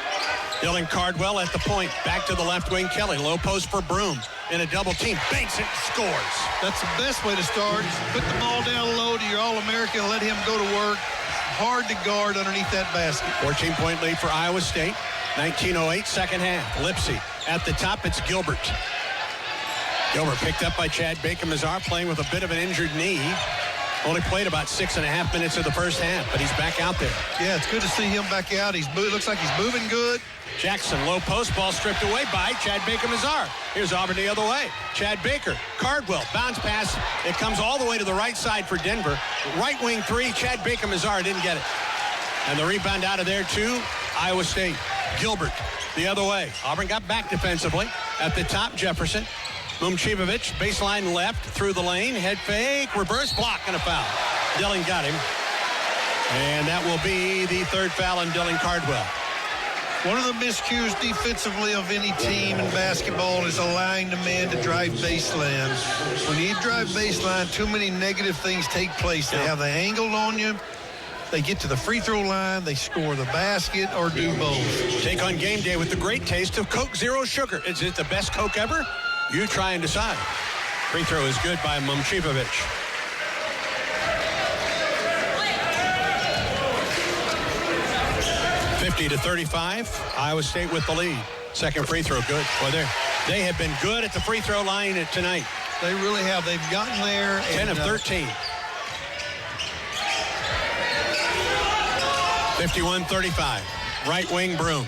Dylan Cardwell at the point. Back to the left wing, Kelly. Low post for Broom. In a double team. Banks it, scores. That's the best way to start. Put the ball down low to your All-American and let him go to work. Hard to guard underneath that basket. 14-point lead for Iowa State. 19:08, second half. Lipsy at the top. It's Gilbert. Gilbert picked up by Chad Baker-Mazar, playing with a bit of an injured knee. Only played about 6.5 minutes of the first half, but he's back out there. Yeah, it's good to see him back out. Looks like he's moving good. Jackson, low post, ball stripped away by Chad Baker-Mazar. Here's Auburn the other way. Chad Baker, Cardwell, bounce pass. It comes all the way to the right side for Denver. Right wing three, Chad Baker-Mazar didn't get it. And the rebound out of there to Iowa State. Gilbert, the other way. Auburn got back defensively. At the top, Jefferson. Momcilovic, baseline left, through the lane, head fake, reverse block, and a foul. Dylan got him. And that will be the third foul on Dylan Cardwell. One of the miscues defensively of any team in basketball is allowing the man to drive baseline. When you drive baseline, too many negative things take place. They have the angle on you. They get to the free throw line, they score the basket, or do both. Take on game day with the great taste of Coke Zero Sugar. Is it the best Coke ever? You try and decide. Free throw is good by Momcilovic. (50-35). Iowa State with the lead. Second free throw good. Boy, they have been good at the free throw line tonight. They really have. They've gotten there. 10 of 13. 51-35. Right wing, Broom.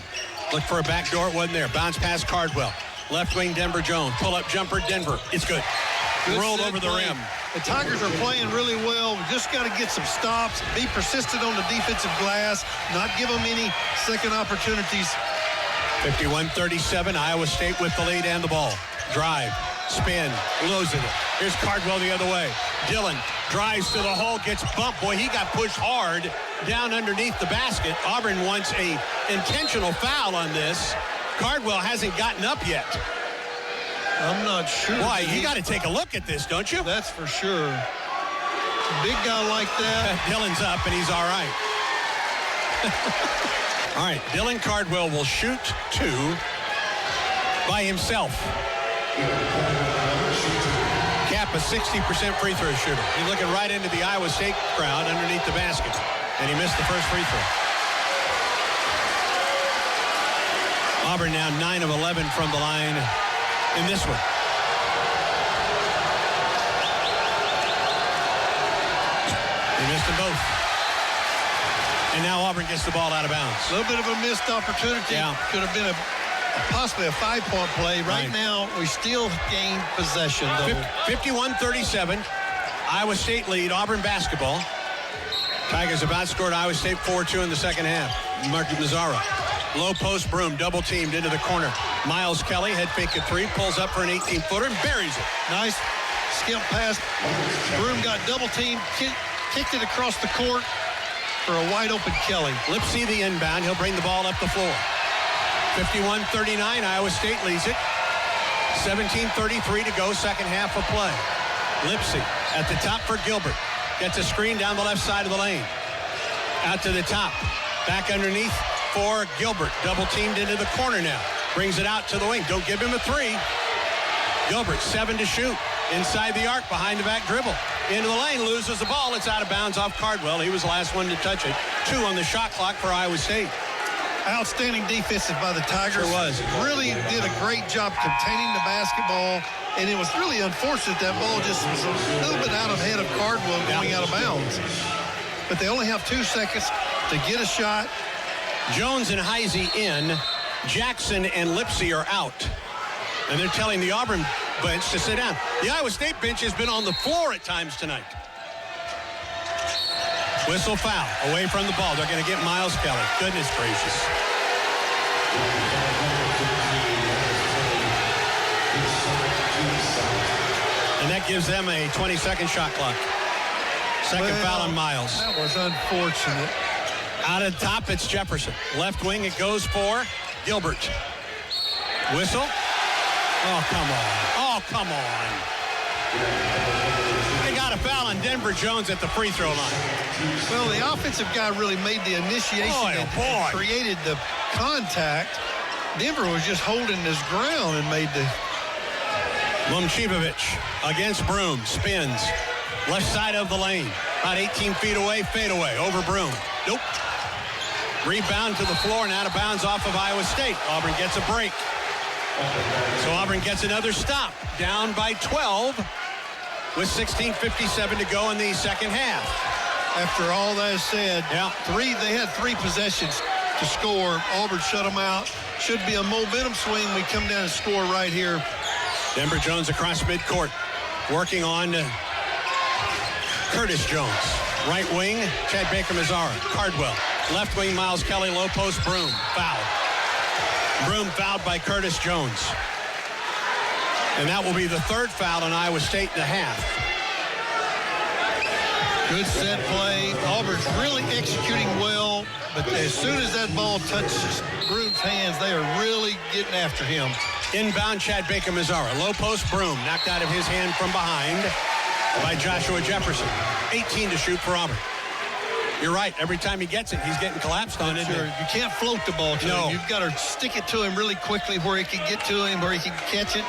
Look for a back door. It wasn't there. Bounce pass, Cardwell. Left wing, Denver Jones. Pull-up jumper, Denver. It's good. Rolled over the rim. The Tigers are playing really well. We just got to get some stops, be persistent on the defensive glass, not give them any second opportunities. 51-37, Iowa State with the lead and the ball. Drive, spin, losing it. Here's Cardwell the other way. Dillon drives to the hole, gets bumped. Boy, he got pushed hard down underneath the basket. Auburn wants a intentional foul on this. Cardwell hasn't gotten up yet. I'm not sure. Why? You got to take a look at this, don't you? That's for sure. Big guy like that. Dillon's up, and he's all right. All right, Dillon Cardwell will shoot two by himself. Cap a 60% free throw shooter. He's looking right into the Iowa State crowd underneath the basket, and he missed the first free throw. Auburn now 9 of 11 from the line in this one. He missed them both. And now Auburn gets the ball out of bounds. A little bit of a missed opportunity. Yeah. Could have been possibly a 5-point play. Right now, we still gain possession, though. 51-37. Iowa State lead, Auburn basketball. Tigers have outscored Iowa State 4-2 in the second half. Mark Mazzara. Low post, Broom double teamed into the corner. Miles Kelly, head fake at three, pulls up for an 18-footer and buries it. Nice skimp pass. Broom got double teamed, kicked it across the court for a wide open Kelly. Lipsy the inbound. He'll bring the ball up the floor. 51-39, Iowa State leads it. 17:33 to go, second half of play. Lipsy at the top for Gilbert. Gets a screen down the left side of the lane. Out to the top. Back underneath for Gilbert. Double teamed into the corner now. Brings it out to the wing. Don't give him a three. Gilbert, 7 to shoot. Inside the arc, behind the back dribble. Into the lane, loses the ball. It's out of bounds off Cardwell. He was the last one to touch it. 2 on the shot clock for Iowa State. Outstanding defensive by the Tigers. Sure was. Really did a great job containing the basketball. And it was really unfortunate that ball just was a little bit out ahead of Cardwell going out of bounds. But they only have 2 seconds to get a shot. Jones and Heisey in. Jackson and Lipsy are out. And they're telling the Auburn bench to sit down. The Iowa State bench has been on the floor at times tonight. Whistle foul away from the ball. They're going to get Miles Kelly. Goodness gracious. And that gives them a 20-second shot clock. Second foul on Miles. That was unfortunate. Out of the top, it's Jefferson. Left wing, it goes for Gilbert. Whistle. Oh, come on. Oh, come on. They got a foul on Denver Jones at the free throw line. Well, the offensive guy really made the initiation and created the contact. Denver was just holding his ground and made the... Momcilovic against Broom. Spins. Left side of the lane. About 18 feet away. Fade away. Over Broom. Nope. Rebound to the floor and out of bounds off of Iowa State. Auburn gets a break. So Auburn gets another stop. Down by 12 with 16:57 to go in the second half. After all that is said, they had 3 possessions to score. Auburn shut them out. Should be a momentum swing. We come down and score right here. Denver Jones across midcourt. Working on Curtis Jones. Right wing, Chad Baker-Mazzara. Cardwell. Left wing, Miles Kelly. Low post, Broom. Foul. Broom fouled by Curtis Jones. And that will be the 3rd foul on Iowa State in the half. Good set play. Auburn's really executing well, but as soon as that ball touches Broom's hands, they are really getting after him. Inbound, Chad Baker-Mazzara. Low post, Broom. Knocked out of his hand from behind by Joshua Jefferson. 18 to shoot for Auburn. You're right. Every time he gets it, he's getting collapsed on it. Sure. You can't float the ball to him. You've got to stick it to him really quickly where he can get to him, where he can catch it.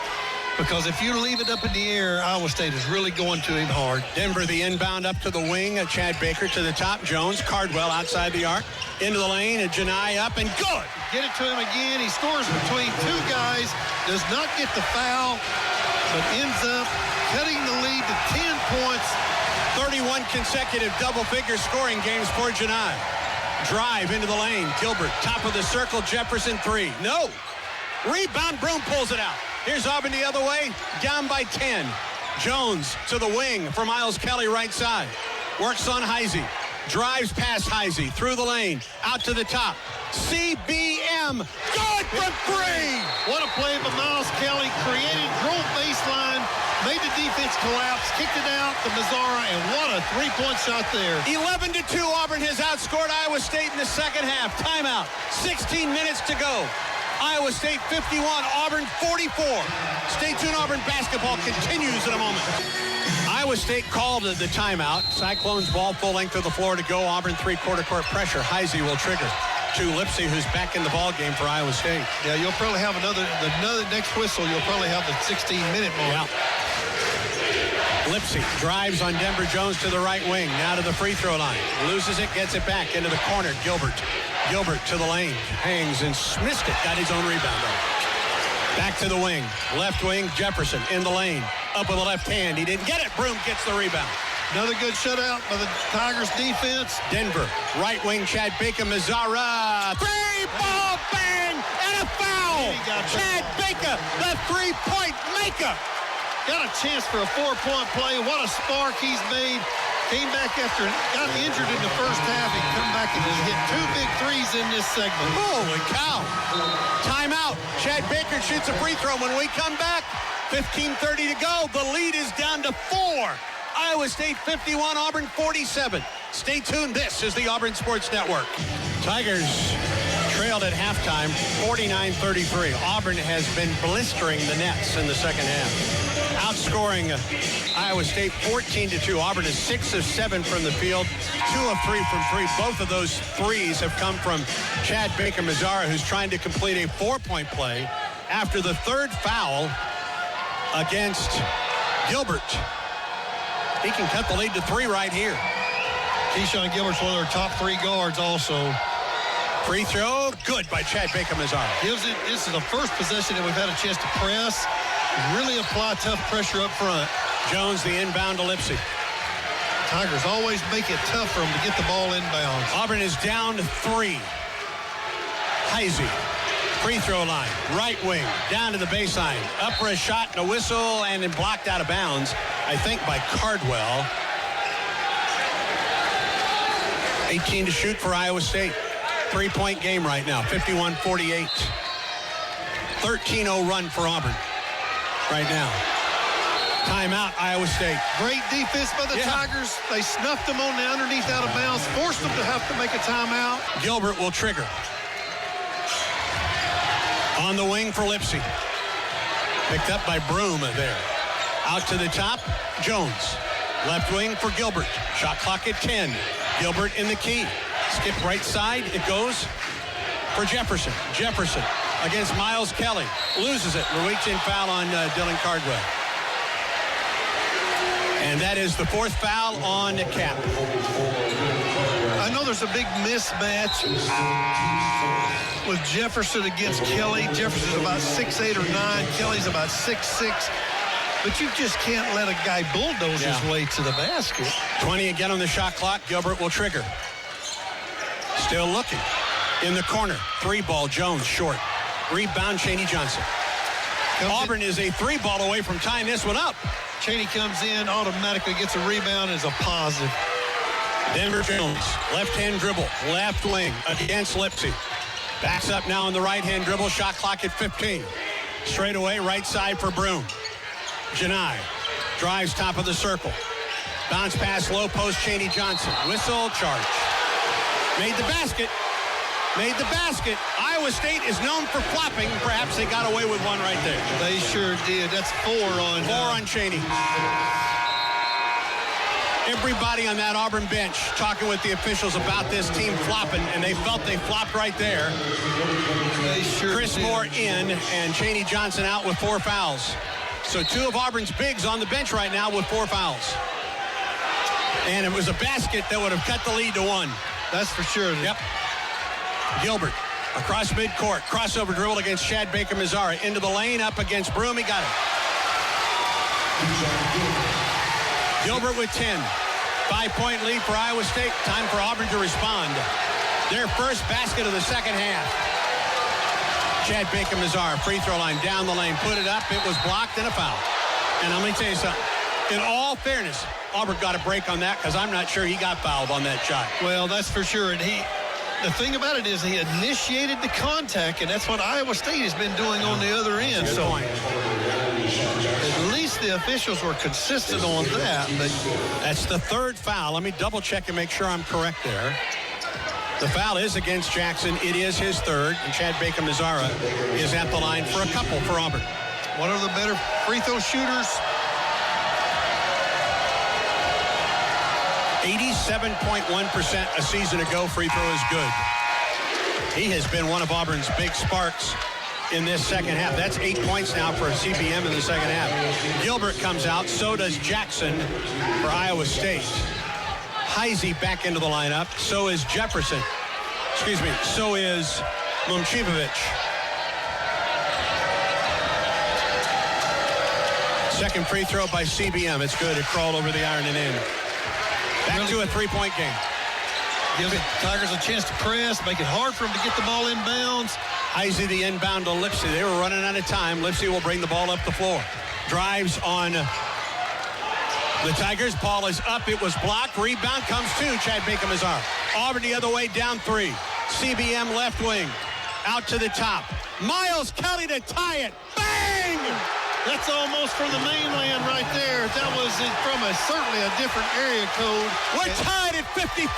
Because if you leave it up in the air, Iowa State is really going to him hard. Denver, the inbound up to the wing. Chad Baker to the top. Jones, Cardwell outside the arc. Into the lane. And Janai up and good. Get it to him again. He scores between 2 guys. Does not get the foul, but ends up cutting the lead to 10 points. 31 consecutive double-figure scoring games for Janai. Drive into the lane. Gilbert, top of the circle. Jefferson, three. No. Rebound. Broom pulls it out. Here's Auburn the other way. Down by 10. Jones to the wing for Miles Kelly, right side. Works on Heisey. Drives past Heisey. Through the lane. Out to the top. CBM. Good from three. What a play by Miles Kelly. Created, drove baseline, made the defense collapse, kicked it out to Mazzara, and what a three-point shot there. 11-2, Auburn has outscored Iowa State in the second half. Timeout. 16 minutes to go. Iowa State 51, Auburn 44. Stay tuned, Auburn basketball continues in a moment. Iowa State called the timeout. Cyclones ball full length of the floor to go. Auburn three-quarter court pressure. Heisey will trigger to Lipsey, who's back in the ball game for Iowa State. Yeah, you'll probably have another next whistle. You'll probably have the 16-minute mark. Yeah. Lipsey drives on Denver Jones to the right wing. Now to the free throw line. Loses it, gets it back into the corner. Gilbert to the lane. Hangs and missed it. Got his own rebound though. Back to the wing. Left wing, Jefferson in the lane. Up with the left hand. He didn't get it. Broom gets the rebound. Another good shutout by the Tigers defense. Denver, right wing, Chad Baker, Mazzara. Three-ball bang and a foul. Chad Baker, the three-point maker. Got a chance for a four-point play. What a spark he's made. Came back after, got injured in the first half. He come back and he hit two big threes in this segment. Holy cow. Timeout. Chad Baker shoots a free throw. When we come back, 15:30 to go. The lead is down to 4. Iowa State 51, Auburn 47. Stay tuned. This is the Auburn Sports Network. Tigers trailed at halftime, 49-33. Auburn has been blistering the nets in the second half. Outscoring Iowa State 14-2. Auburn is 6 of 7 from the field, 2 of 3 from three. Both of those threes have come from Chad Baker Mazzara, who's trying to complete a 4-point play after the third foul against Gilbert. He can cut the lead to 3 right here. Keyshawn Gilbert's one of their top 3 guards also. Free throw, good by Chad Baker Mazzara. This is the first possession that we've had a chance to press, really apply tough pressure up front. Jones, the inbound to Lipsey. Tigers always make it tough for them to get the ball inbounds. Auburn is down to 3. Heisey, free throw line, right wing, down to the baseline. Up for a shot and a whistle, and then blocked out of bounds, I think, by Cardwell. 18 to shoot for Iowa State. 3-point game right now, 51-48. 13-0 run for Auburn right now. Timeout, Iowa State. Great defense by the Tigers. They snuffed them on the underneath out of bounds, forced them to have to make a timeout. Gilbert will trigger. On the wing for Lipsey. Picked up by Broom there. Out to the top, Jones. Left wing for Gilbert. Shot clock at 10. Gilbert in the key. Skip right side. It goes for Jefferson. Jefferson against Miles Kelly. Loses it. Reach-in foul on Dylan Cardwell. And that is the 4th foul on Cap. I know there's a big mismatch with Jefferson against Kelly. Jefferson's about 6'8" or 9. Kelly's about 6'6". But you just can't let a guy bulldoze his way to the basket. 20 again on the shot clock. Gilbert will trigger. Still looking. In the corner. 3-ball, Jones short. Rebound, Chaney Johnson. Auburn is a 3-ball away from tying this one up. Chaney comes in, automatically gets a rebound, is a positive. Denver Jones, left-hand dribble, left wing against Lipsey. Backs up now on the right-hand dribble, shot clock at 15. Straight away, right side for Broom. Janai drives top of the circle. Bounce pass, low post, Chaney Johnson. Whistle, charge. Made the basket. Made the basket. Iowa State is known for flopping. Perhaps they got away with one right there. They sure did. That's 4 on Chaney. Everybody on that Auburn bench talking with the officials about this team flopping, and they felt they flopped right there. They sure Chris did. Moore in and Chaney Johnson out with 4 fouls. So 2 of Auburn's bigs on the bench right now with 4 fouls. And it was a basket that would have cut the lead to 1. That's for sure. Yep. Gilbert across midcourt. Crossover dribble against Chad Baker Mazzara. Into the lane, up against Broom. He got it. Gilbert with 10. 5-point lead for Iowa State. Time for Auburn to respond. their first basket of the second half. Chad Baker-Mazara, free throw line, down the lane, put it up. It was blocked and a foul. And let me tell you something. In all fairness, Auburn got a break on that because I'm not sure he got fouled on that shot. Well, that's for sure. And the thing about it is he initiated the contact, and that's what Iowa State has been doing on the other end. So point. At least the officials were consistent on that. But that's the third foul. Let me double check and make sure I'm correct there. The foul is against Jackson. It is his third. And Chad Baker-Mazara is at the line for a couple for Auburn. One of the better free throw shooters. 87.1% a season ago. Free throw is good. He has been one of Auburn's big sparks in this second half. That's 8 points now for CBM in the second half. Gilbert comes out. So does Jackson for Iowa State. Heisey back into the lineup. So is Jefferson. Excuse me. So is Momcilovic. Second free throw by CBM. It's good. It crawled over the iron and in. Back to a three-point game. Gives the Tigers a chance to press, make it hard for them to get the ball inbounds. Heisey the inbound to Lipsey. They were running out of time. Lipsey will bring the ball up the floor. Drives on the Tigers. Ball is up. It was blocked. Rebound comes to Chad Baker-Mazara. Auburn the other way, down three. CBM left wing. Out to the top. Miles Kelly to tie it. Bang! That's almost from the mainland right there. That was from certainly a different area code. We're tied at 53.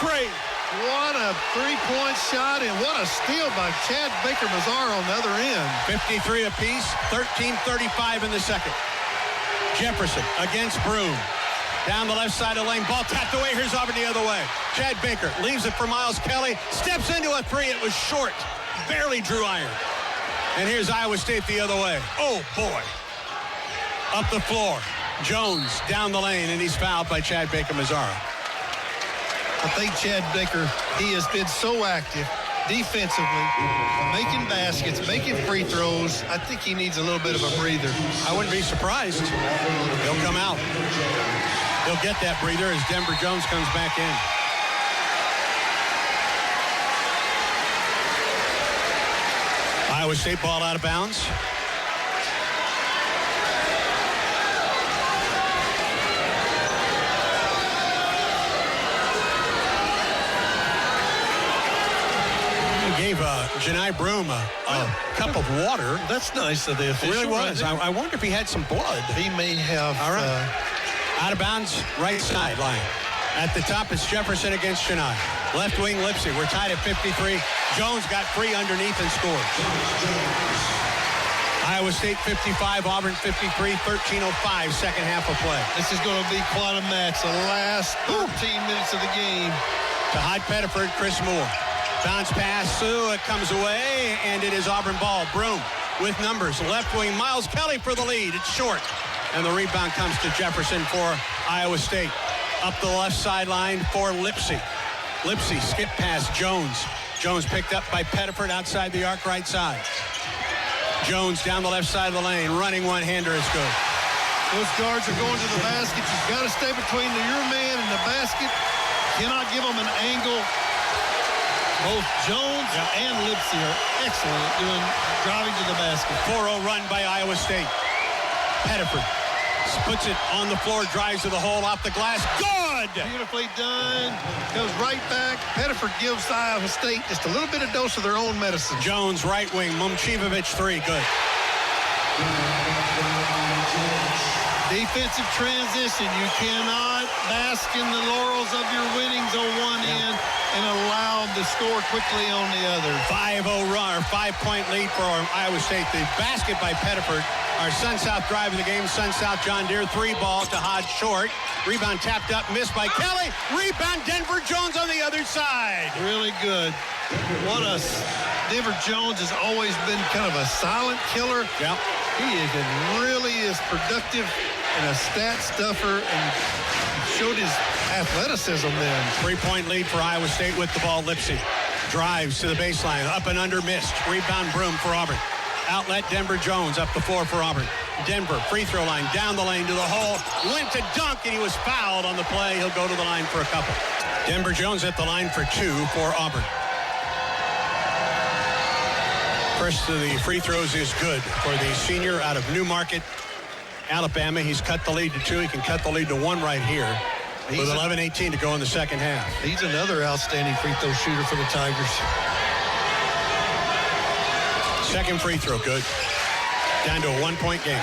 What a three-point shot, and what a steal by Chad Baker-Mazara on the other end. 53 apiece, 13:35 in the second. Jefferson against Broom. Down the left side of the lane, ball tapped away. Here's Auburn the other way. Chad Baker leaves it for Miles Kelly. Steps into a three. It was short. Barely drew iron. And here's Iowa State the other way. Oh, boy. Up the floor. Jones down the lane, and he's fouled by Chad Baker-Mazara. I think Chad Baker, he has been so active defensively, making baskets, making free throws. I think he needs a little bit of a breather. I wouldn't be surprised. He'll come out. He'll get that breather as Denver Jones comes back in. Iowa State ball out of bounds. Gave Janai Broom a cup of water. That's nice of the official. It really was. Right? I wonder if he had some blood. He may have. All right. Out of bounds, right sideline. At the top, it's Jefferson against Janai. Left wing, Lipsey. We're tied at 53. Jones got free underneath and scored. Iowa State 55, Auburn 53, 13:05, second half of play. This is going to be quite a match. The last 13 minutes of the game. To Hyde Pettiford, Chris Moore. Bounce pass, Sue, it comes away, and it is Auburn ball. Broom with numbers. Left wing, Miles Kelly for the lead. It's short. And the rebound comes to Jefferson for Iowa State. Up the left sideline for Lipsey. Lipsey skip past Jones. Jones picked up by Pettiford outside the arc right side. Jones down the left side of the lane. Running one-hander is good. Those guards are going to the basket. You've got to stay between your man and the basket. Cannot give them an angle. Both Jones and Lipsey are excellent at driving to the basket. 4-0 run by Iowa State. Pettiford puts it on the floor, drives to the hole, off the glass. Good! Beautifully done. Goes right back. Pettiford gives Iowa State just a little bit of dose of their own medicine. Jones, right wing. Momcilovic, three. Good. Defensive transition. You cannot bask in the laurels of your winnings on one end and allow them to score quickly on the other. 5-0 run, or 5-point lead for Iowa State. The basket by Pettiford. Our Sun-South drive of the game. Sun-South John Deere, three ball to Hodge short. Rebound tapped up, missed by Kelly. Rebound Denver Jones on the other side. Really good. Denver Jones has always been kind of a silent killer. Yep. Really is productive and a stat stuffer, and showed his athleticism then. 3-point lead for Iowa State with the ball. Lipsey drives to the baseline, up and under, missed. Rebound Broom for Auburn. Outlet Denver Jones up the floor for Auburn. Denver free throw line, down the lane to the hole, went to dunk, and he was fouled on the play. He'll go to the line for a couple. Denver Jones at the line for two for Auburn. First of the free throws is good for the senior out of Newmarket, Alabama. He's cut the lead to 2. He can cut the lead to 1 right here with 11:18 to go in the second half. He's another outstanding free throw shooter for the Tigers. Second free throw, good. Down to a 1-point game.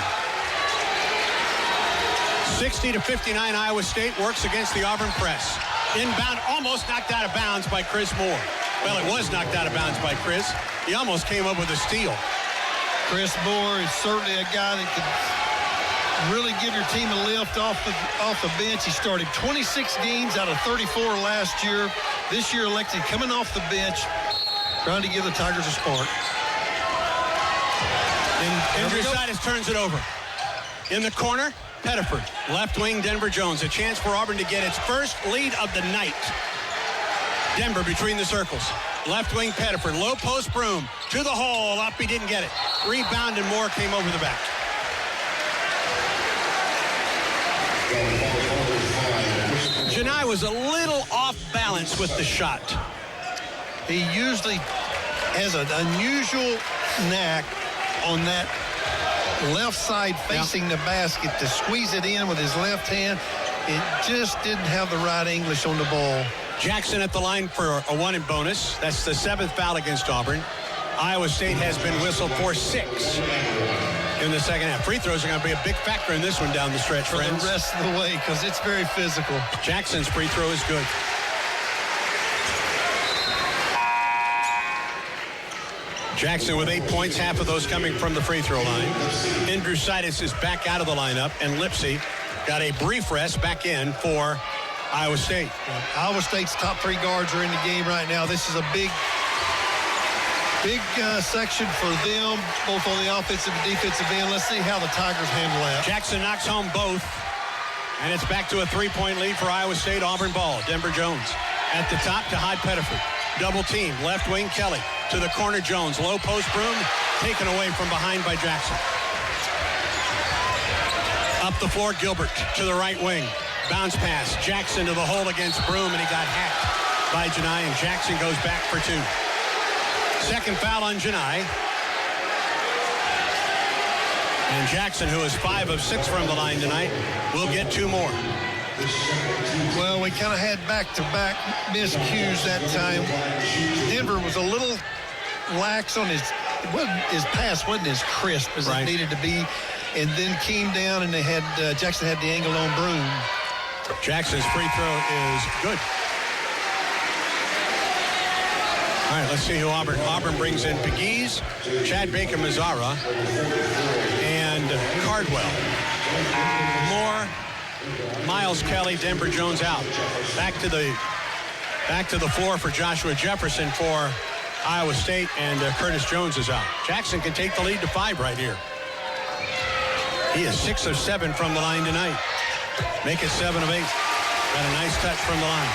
60-59, Iowa State works against the Auburn press. Inbound, almost knocked out of bounds by Chris Moore. Well, it was knocked out of bounds by Chris. He almost came up with a steal. Chris Moore is certainly a guy that could really give your team a lift off the bench. He started 26 games out of 34 last year. This year elected coming off the bench, trying to give the Tigers a spark. And Andrewsitis turns it over. In the corner, Pettiford. Left wing, Denver Jones. A chance for Auburn to get its first lead of the night. Denver between the circles. Left wing, Pettiford. Low post, Broom. To the hole. Up, he didn't get it. Rebound, and Moore came over the back. Janai was a little off balance with the shot. He usually has an unusual knack on that left side facing the basket to squeeze it in with his left hand. It just didn't have the right English on the ball. Jackson at the line for a 1 and bonus. That's the 7th foul against Auburn. Iowa State has been whistled for 6 in the second half. Free throws are going to be a big factor in this one down the stretch, for friends. the rest of the way, because it's very physical. Jackson's free throw is good. Jackson with 8 points, half of those coming from the free throw line. Andrewsitis is back out of the lineup, and Lipsy got a brief rest back in for Iowa State. Iowa State's top 3 guards are in the game right now. This is a big section for them, both on the offensive and defensive end. Let's see how the Tigers handle that. Jackson knocks home both, and it's back to a 3-point lead for Iowa State. Auburn ball. Denver Jones at the top to hide Pettiford. Double team. Left wing, Kelly. To the corner, Jones. Low post, Broom. Taken away from behind by Jackson. Up the floor, Gilbert to the right wing. Bounce pass. Jackson to the hole against Broom, and he got hacked by Janai, and Jackson goes back for 2. Second foul on Janai. And Jackson, who is 5 of 6 from the line tonight, will get 2 more. Well, we kind of had back-to-back miscues that time. Denver was a little lax on his pass wasn't as crisp as it needed to be, and then came down and they had Jackson had the angle on Broom. Jackson's free throw is good. All right, let's see who Auburn brings in. Pegues, Chad Baker-Mazzara, and Cardwell. Moore, Miles Kelly, Denver Jones out. Back to the floor for Joshua Jefferson for Iowa State, and Curtis Jones is out. Jackson can take the lead to 5 right here. He is 6 of 7 from the line tonight. Make it 7 of 8. Got a nice touch from the line.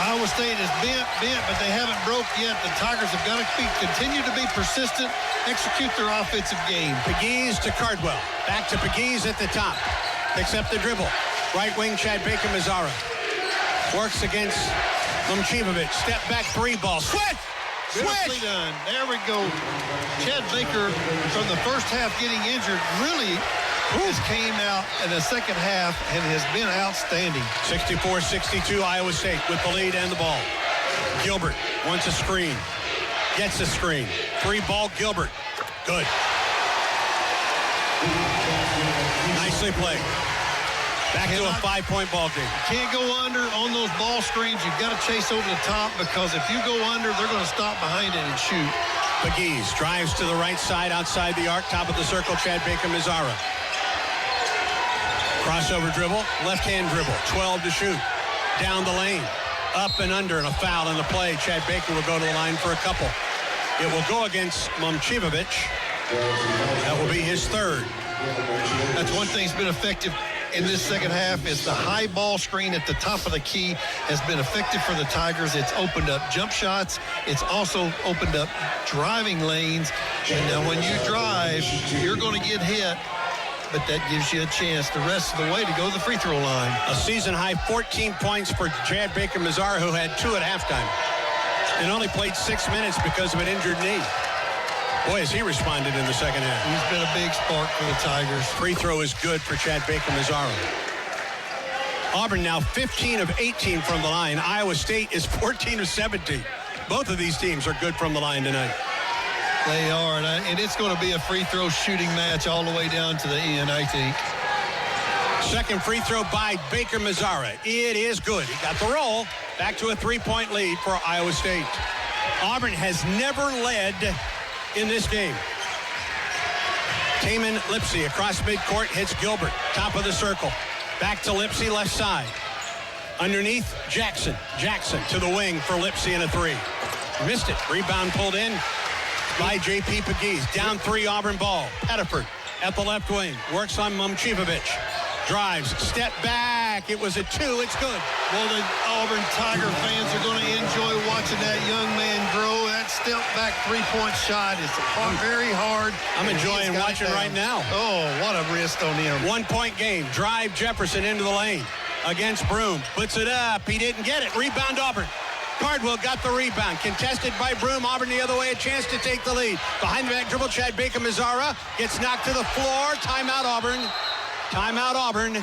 Iowa State is bent, but they haven't broke yet. The Tigers have got to continue to be persistent, execute their offensive game. Pegues to Cardwell. Back to Pegues at the top. Picks up the dribble. Right wing, Chad Baker-Mazzara. Works against Momcilovic. Step back 3 ball. Switch! Beautifully done. There we go. Chad Baker, from the first half getting injured, really just came out in the second half and has been outstanding. 64-62, Iowa State with the lead and the ball. Gilbert wants a screen. Gets a screen. 3 ball, Gilbert. Good. Nicely played. Back to a 5-point ball game. Can't go under on those ball screens. You've got to chase over the top, because if you go under, they're going to stop behind it and shoot. Pegues drives to the right side outside the arc. Top of the circle, Chad Baker-Mazzara. Crossover dribble, left-hand dribble. 12 to shoot. Down the lane. Up and under, and a foul in the play. Chad Baker will go to the line for a couple. It will go against Momcilovic. That will be his 3rd. That's one thing that's been effective in this second half, is the high ball screen at the top of the key has been effective for the Tigers. It's opened up jump shots. It's also opened up driving lanes. And now when you drive, you're going to get hit, but that gives you a chance the rest of the way to go to the free throw line. A season high 14 points for Chad Baker-Mazzara, who had 2 at halftime. and only played 6 minutes because of an injured knee. Boy, has he responded in the second half. He's been a big spark for the Tigers. Free throw is good for Chad Baker-Mazzara. Auburn now 15 of 18 from the line. Iowa State is 14 of 17. Both of these teams are good from the line tonight. They are, and it's going to be a free throw shooting match all the way down to the end, I think. Second free throw by Baker-Mazzara. It is good. He got the roll. Back to a three-point lead for Iowa State. Auburn has never led in this game. Taman Lipsey across midcourt hits Gilbert. Top of the circle. Back to Lipsey, left side. Underneath, Jackson. Jackson to the wing for Lipsey and a three. Missed it. Rebound pulled in by J.P. Pegues. Down three, Auburn ball. Pettiford at the left wing. Works on Momcilovic. Drives. Step back. It was a two. It's good. Well, the Auburn Tiger fans are going to enjoy watching that young man grow. That step back three-point shot is very hard. I'm enjoying watching right now. Oh, what a wrist on him. 1 point game. Drive Jefferson into the lane against Broom. Puts it up. He didn't get it. Rebound Auburn. Cardwell got the rebound. Contested by Broom. Auburn the other way. A chance to take the lead. Behind the back dribble, Chad Baker-Mazzara gets knocked to the floor. Timeout Auburn. Timeout Auburn.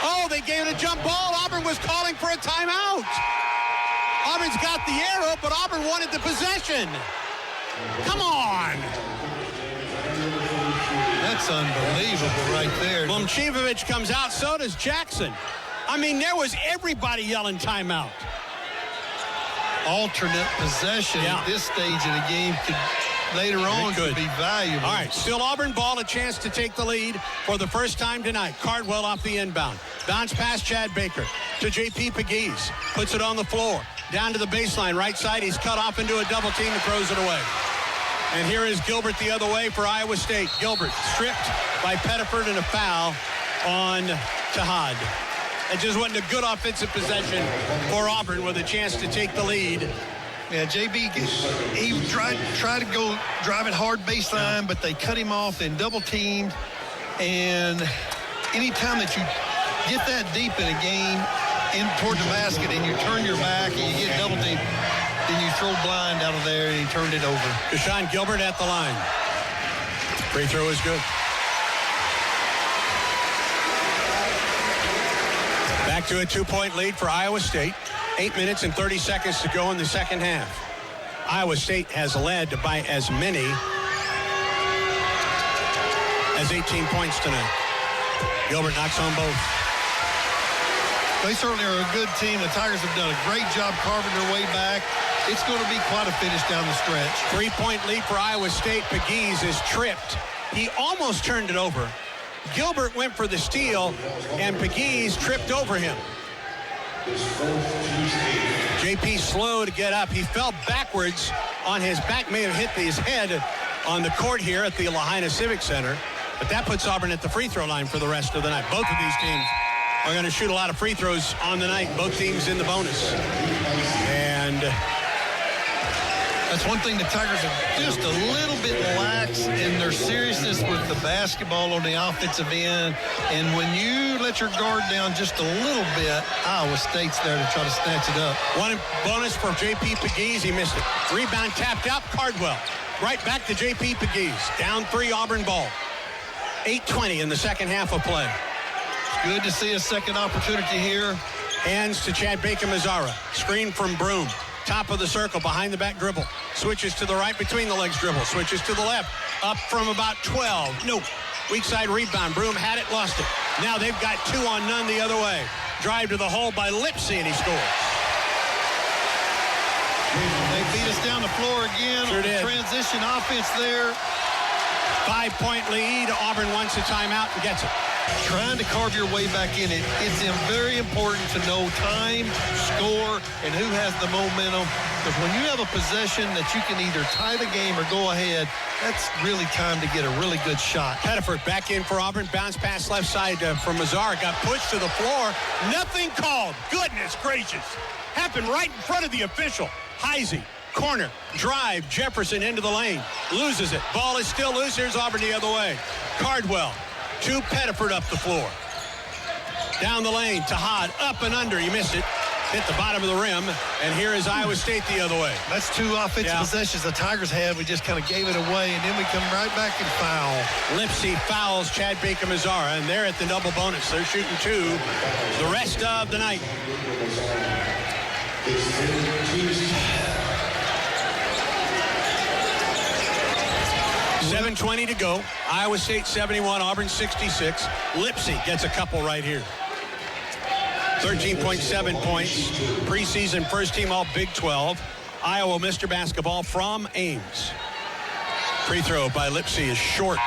Oh, they gave it a jump ball. Auburn was calling for a timeout. Auburn's got the arrow, but Auburn wanted the possession. Come on. That's unbelievable right there. Momcilovic comes out. So does Jackson. I mean, there was everybody yelling timeout. Alternate possession at this stage of the game could later on could be valuable. All right, still Auburn ball, a chance to take the lead for the first time tonight. Cardwell off the inbound. Bounce past Chad Baker to J.P. Pegues. Puts it on the floor. Down to the baseline, right side. He's cut off into a double team and throws it away. And here is Gilbert the other way for Iowa State. Gilbert stripped by Pettiford and a foul on Tahad. It just wasn't a good offensive possession for Auburn with a chance to take the lead. Yeah, JB, he tried to go drive it hard baseline, but they cut him off and double teamed. And anytime that you get that deep in a game in toward the basket and you turn your back and you get double teamed, then you throw blind out of there and he turned it over. Deshaun Gilbert at the line. Free throw is good. Back to a 2-point lead for Iowa State. 8 minutes and 30 seconds to go in the second half. Iowa State has led by as many as 18 points tonight. Gilbert knocks on both. They certainly are a good team. The Tigers have done a great job carving their way back. It's going to be quite a finish down the stretch. 3-point lead for Iowa State. Pegues is tripped. He almost turned it over. Gilbert went for the steal, and Pegues tripped over him. JP slow to get up. He fell backwards on his back, may have hit his head on the court here at the Lahaina Civic Center. But that puts Auburn at the free throw line for the rest of the night. Both of these teams are going to shoot a lot of free throws on the night. Both teams in the bonus. And that's one thing the Tigers are just a little bit lax in their seriousness with the basketball on the offensive end. And when you let your guard down just a little bit, Iowa State's there to try to snatch it up. One bonus for J.P. Pegues. He missed it. Rebound tapped out. Cardwell. Right back to J.P. Pegues. Down 3 Auburn ball. 8:20 in the second half of play. It's good to see a second opportunity here. Hands to Chad Baker-Mazzara. Screen from Broom. Top of the circle, behind the back dribble. Switches to the right, between the legs dribble. Switches to the left, up from about 12. Nope. Weak side rebound. Broom had it, lost it. Now they've got 2 on none the other way. Drive to the hole by Lipsey, and he scores. They beat us down the floor again. Sure did. Transition offense there. 5-point lead. Auburn wants a timeout and gets it. Trying to carve your way back in it. It's very important to know time, score, and who has the momentum. Because when you have a possession that you can either tie the game or go ahead, that's really time to get a really good shot. Pettiford back in for Auburn. Bounce pass left side from Mazzara. Got pushed to the floor. Nothing called. Goodness gracious. Happened right in front of the official. Heisey. Corner, drive, Jefferson into the lane. Loses it. Ball is still loose. Here's Auburn the other way. Cardwell to Pettiford up the floor. Down the lane, Tahad up and under. He missed it. hit the bottom of the rim, and here is Iowa State the other way. That's two offensive possessions the Tigers had. We just kind of gave it away, and then we come right back and foul. Lipsy fouls Chad Baker-Mazara, and they're at the double bonus. They're shooting 2 the rest of the night. 7:20 to go. Iowa State 71, Auburn 66. Lipsy gets a couple right here. 13.7 points. Preseason first team all Big 12. Iowa Mr. Basketball from Ames. Free throw by Lipsy is short.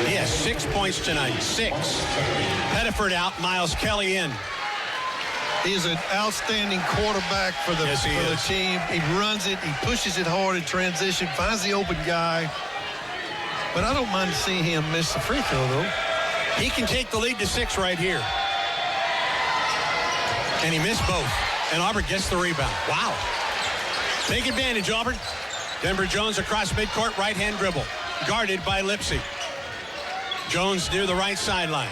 He has 6 points tonight. 6. Pettiford out. Miles Kelly in. He is an outstanding quarterback for the team. He runs it. He pushes it hard in transition. Finds the open guy. But I don't mind seeing him miss the free throw, though. He can take the lead to 6 right here. And he missed both. And Auburn gets the rebound. Wow. Take advantage, Auburn. Denver Jones across midcourt, right-hand dribble. Guarded by Lipsy. Jones near the right sideline.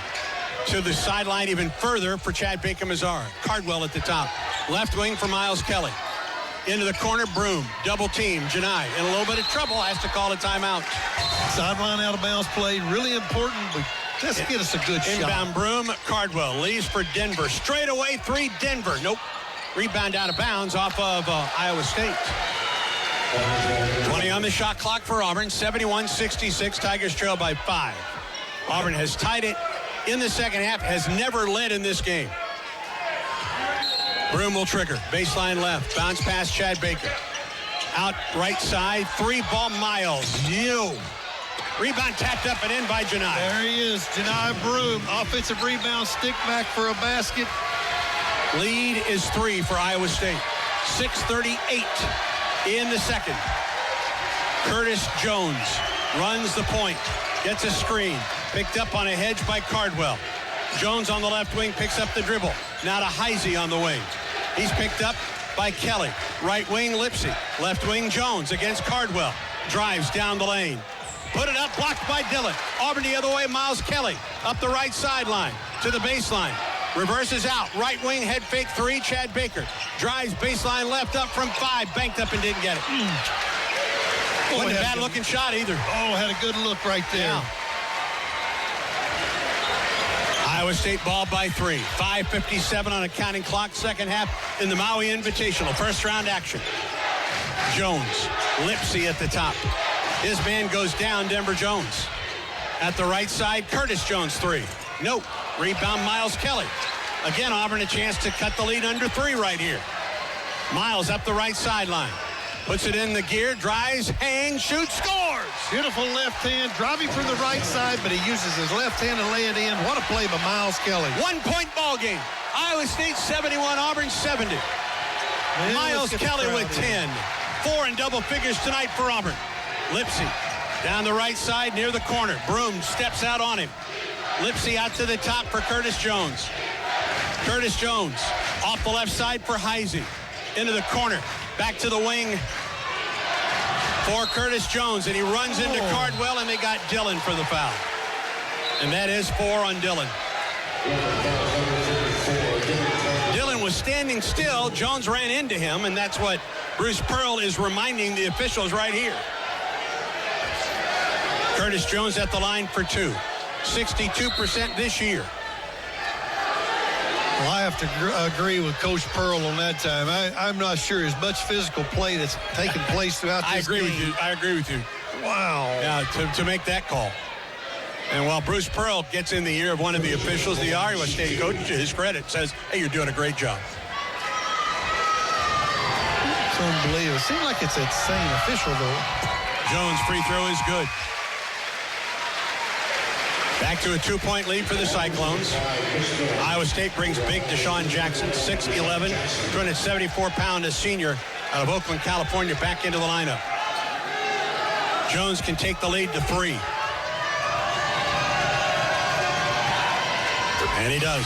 To the sideline even further for Chad Baker-Mazara. Cardwell at the top. Left wing for Miles Kelly. Into the corner, Broom. Double team, Janai. In a little bit of trouble, has to call a timeout. Sideline out of bounds play, really important. But let's get us a good shot. Inbound Broom, Cardwell leaves for Denver. Straight away, 3 Denver. Nope. Rebound out of bounds off of Iowa State. 20 on the shot clock for Auburn. 71-66. Tigers trail by 5. Auburn has tied it in the second half, has never led in this game. Broom will trigger. Baseline left. Bounce pass Chad Baker. Out right side. 3-ball Miles. No. Rebound tapped up and in by Janai. There he is. Janai Broom. Offensive rebound. Stick back for a basket. Lead is 3 for Iowa State. 6:38 in the second. Curtis Jones runs the point. Gets a screen. Picked up on a hedge by Cardwell. Jones on the left wing picks up the dribble. Now to Heisey on the wing. He's picked up by Kelly. Right wing, Lipsy. Left wing, Jones against Cardwell. Drives down the lane. Put it up, blocked by Dillon. Auburn the other way, Miles Kelly. Up the right sideline to the baseline. Reverses out. Right wing, head fake 3, Chad Baker. Drives baseline left up from 5. Banked up and didn't get it. Wasn't a bad looking shot either. Oh, had a good look right there. Yeah. Iowa State ball by 3. 5:57 on a counting clock. Second half in the Maui Invitational. First round action. Jones. Lipsy at the top. His man goes down, Denver Jones. At the right side, Curtis Jones 3. Nope. Rebound Miles Kelly. Again, Auburn a chance to cut the lead under 3 right here. Miles up the right sideline. Puts it in the gear, drives, hangs, shoots, scores! Beautiful left hand, driving from the right side, but he uses his left hand to lay it in. What a play by Miles Kelly. 1-point ball game. Iowa State 71, Auburn 70. Man, Miles Kelly with 10. 4 in double figures tonight for Auburn. Lipsy down the right side near the corner. Broom steps out on him. Lipsy out to the top for Curtis Jones. Curtis Jones off the left side for Heisey. Into the corner. Back to the wing for Curtis Jones, and he runs into Cardwell, and they got Dillon for the foul. And that is 4 on Dillon. Dillon was standing still. Jones ran into him, and that's what Bruce Pearl is reminding the officials right here. Curtis Jones at the line for 2. 62% this year. Well, I have to agree with Coach Pearl on that time. I'm not sure as much physical play that's taken place throughout this game. I agree with you. Wow. Yeah, to make that call. And while Bruce Pearl gets in the ear of one of the officials, the Iowa State coach, to his credit, says, hey, you're doing a great job. It's unbelievable. It seems like it's that same official, though. Jones' free throw is good. Back to a 2-point lead for the Cyclones. Iowa State brings big Deshaun Jackson, 6'11", 274-pound senior out of Oakland, California, back into the lineup. Jones can take the lead to 3. And he does.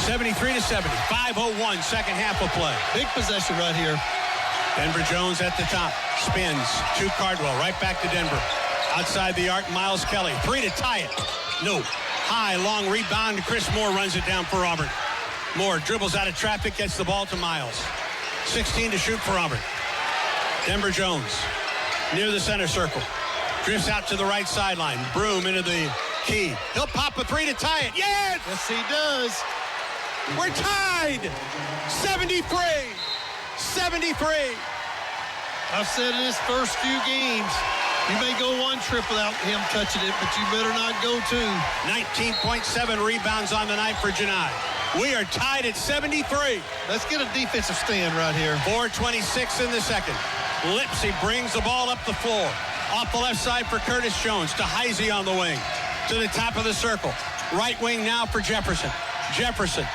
73-70, 5:01, second half of play. Big possession right here. Denver Jones at the top. Spins to Cardwell. Right back to Denver. Outside the arc, Miles Kelly. 3 to tie it. No. High, long rebound. Chris Moore runs it down for Auburn. Moore dribbles out of traffic, gets the ball to Miles. 16 to shoot for Auburn. Denver Jones near the center circle. Drifts out to the right sideline. Broom into the key. He'll pop a three to tie it. Yes! Yes, he does. We're tied. 73. 73. I've said in his first few games, you may go one trip without him touching it, but you better not go two. 19.7 rebounds on the night for Janai. We are tied at 73. Let's get a defensive stand right here. 4:26 in the second. Lipsy brings the ball up the floor. Off the left side for Curtis Jones to Heisey on the wing. To the top of the circle. Right wing now for Jefferson. Jefferson.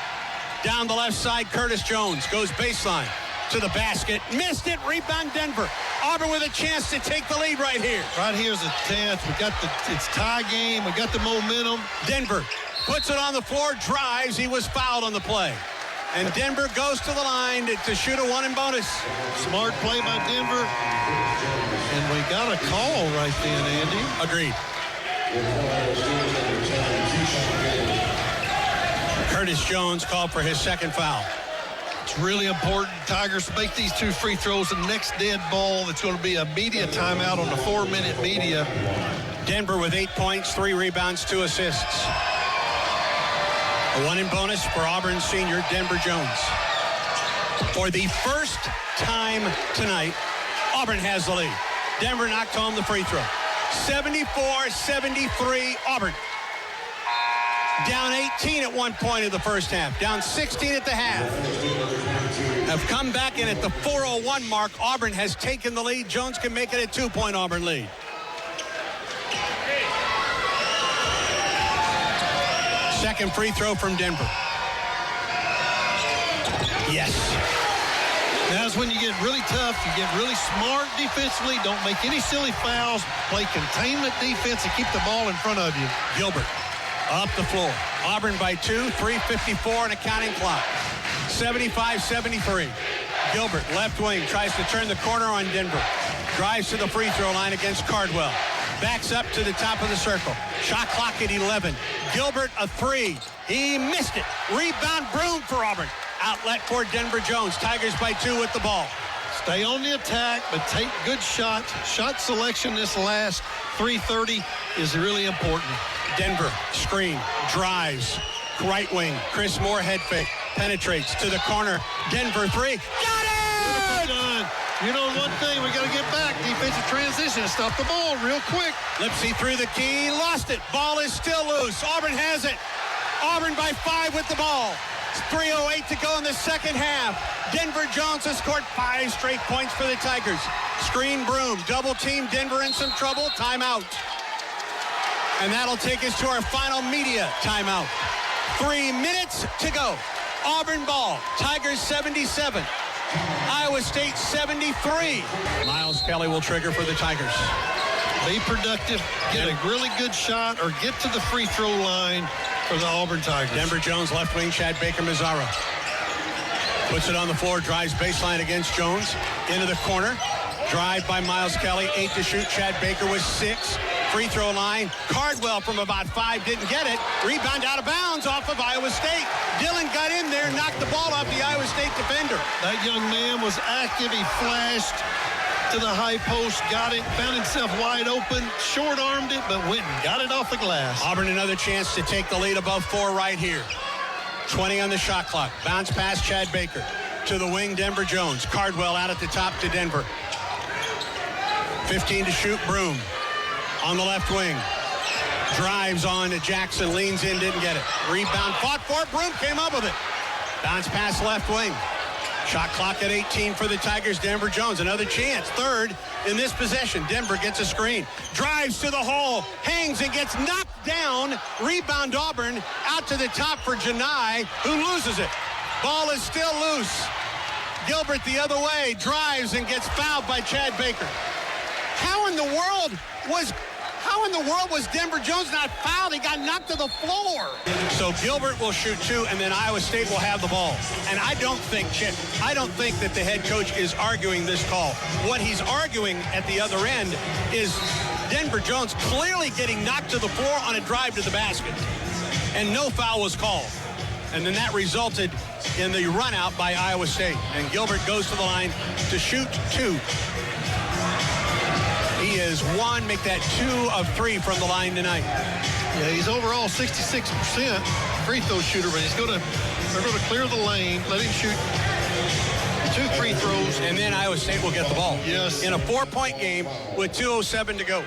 Down the left side, Curtis Jones goes baseline to the basket. Missed it. Rebound Denver. Auburn with a chance to take the lead right here. Right here's a chance. It's tie game. We got the momentum. Denver puts it on the floor, drives. He was fouled on the play. And Denver goes to the line to shoot a one in bonus. Smart play by Denver. And we got a call right then, Andy. Agreed. Curtis Jones called for his second foul. It's really important. Tigers make these two free throws. The next dead ball, it's going to be a media timeout on the 4-minute media. Denver with 8 points, 3 rebounds, 2 assists. A one in bonus for Auburn senior Denver Jones. For the first time tonight, Auburn has the lead. Denver knocked home the free throw. 74-73 Auburn. Down 18 at one point in the first half. Down 16 at the half. Have come back in at the 4:01 mark. Auburn has taken the lead. Jones can make it a 2-point Auburn lead. Second free throw from Denver. Yes. That's when you get really tough. You get really smart defensively. Don't make any silly fouls. Play containment defense and keep the ball in front of you. Gilbert up the floor. Auburn by 2, 3:54 and a counting clock. 75-73. Gilbert, left wing, tries to turn the corner on Denver. Drives to the free throw line against Cardwell. Backs up to the top of the circle. Shot clock at 11. Gilbert, a 3. He missed it. Rebound Broom for Auburn. Outlet for Denver Jones. Tigers by 2 with the ball. Stay on the attack, but take good shots. Shot selection this last 3:30 is really important. Denver, screen, drives. Right wing, Chris Moore head fake. Penetrates to the corner. Denver 3. Got it! Done. You know one thing, we got to get back. Defensive transition and stop the ball real quick. Lipsy through the key, lost it. Ball is still loose. Auburn has it. Auburn by 5 with the ball. 3:08 to go in the second half. Denver Jones has scored 5 straight points for the Tigers. Screen Broom, double team. Denver in some trouble. Timeout. And that'll take us to our final media timeout. 3 minutes to go. Auburn ball. Tigers 77. Iowa State 73. Miles Kelly will trigger for the Tigers. Be productive, get a really good shot, or get to the free throw line for the Auburn Tigers. Denver Jones, left wing, Chad Baker-Mazzara. Puts it on the floor, drives baseline against Jones. Into the corner. Drive by Miles Kelly, 8 to shoot. Chad Baker with 6. Free throw line. Cardwell from about 5 didn't get it. Rebound out of bounds off of Iowa State. Dillon got in there, knocked the ball off the Iowa State defender. That young man was active. He flashed to the high post, got it, found himself wide open, short-armed it, but went and got it off the glass. Auburn another chance to take the lead above 4 right here. 20 on the shot clock. Bounce pass Chad Baker. To the wing, Denver Jones. Cardwell out at the top to Denver. 15 to shoot, Broom. On the left wing. Drives on to Jackson, leans in, didn't get it. Rebound, fought for it, Broom came up with it. Bounce pass left wing. Shot clock at 18 for the Tigers. Denver Jones, another chance. Third in this possession. Denver gets a screen. Drives to the hole. Hangs and gets knocked down. Rebound Auburn. Out to the top for Janai, who loses it. Ball is still loose. Gilbert the other way. Drives and gets fouled by Chad Baker. How in the world was Denver Jones not fouled? He got knocked to the floor. So Gilbert will shoot 2, and then Iowa State will have the ball. And I don't think that the head coach is arguing this call. What he's arguing at the other end is Denver Jones clearly getting knocked to the floor on a drive to the basket. And no foul was called. And then that resulted in the run out by Iowa State. And Gilbert goes to the line to shoot 2. He is 1, make that 2 of 3 from the line tonight. Yeah, he's overall 66% free throw shooter, but they're going to clear the lane, let him shoot 2 free throws. And then Iowa State will get the ball. Yes. In a 4-point game with 2:07 to go.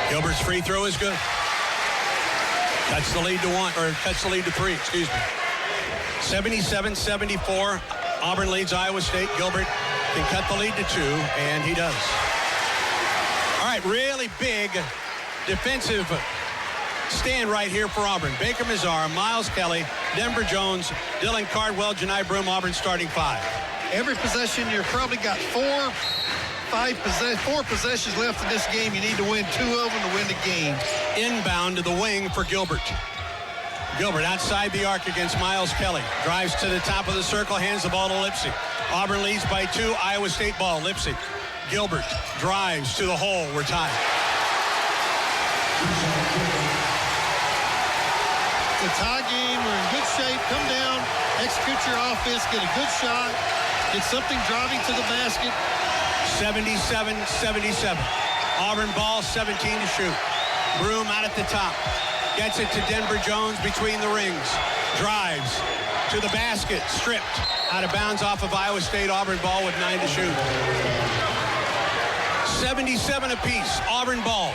Gilbert's free throw is good. Cuts the lead to 3, excuse me. 77-74. Auburn leads Iowa State. Gilbert can cut the lead to 2, and he does. All right, really big defensive stand right here for Auburn. Baker Mazar, Miles Kelly, Denver Jones, Dylan Cardwell, Janai Broome, Auburn starting 5. Every possession, you've probably got 4 possessions left in this game. You need to win 2 of them to win the game. Inbound to the wing for Gilbert. Gilbert outside the arc against Miles Kelly. Drives to the top of the circle, hands the ball to Lipsy. Auburn leads by 2, Iowa State ball. Lipsy. Gilbert drives to the hole. We're tied. It's a tie game. We're in good shape. Come down, execute your offense, get a good shot, get something driving to the basket. 77-77. Auburn ball, 17 to shoot. Broome out at the top. Gets it to Denver Jones between the rings. Drives to the basket. Stripped. Out of bounds off of Iowa State. Auburn ball with 9 to shoot. 77 apiece. Auburn ball.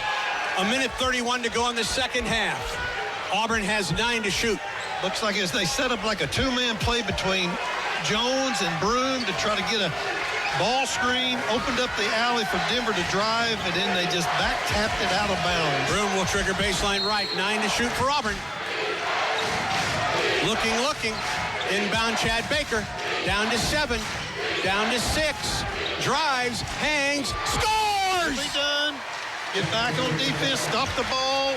1:31 to go in the second half. Auburn has 9 to shoot. Looks like as they set up like a 2-man play between Jones and Broome to try to get a ball screen, opened up the alley for Denver to drive, and then they just back-tapped it out of bounds. Broome will trigger baseline right. 9 to shoot for Auburn. Looking. Inbound Chad Baker. Down to 7. Down to 6. Drives. Hangs. Scores! Be done. Get back on defense. Stop the ball.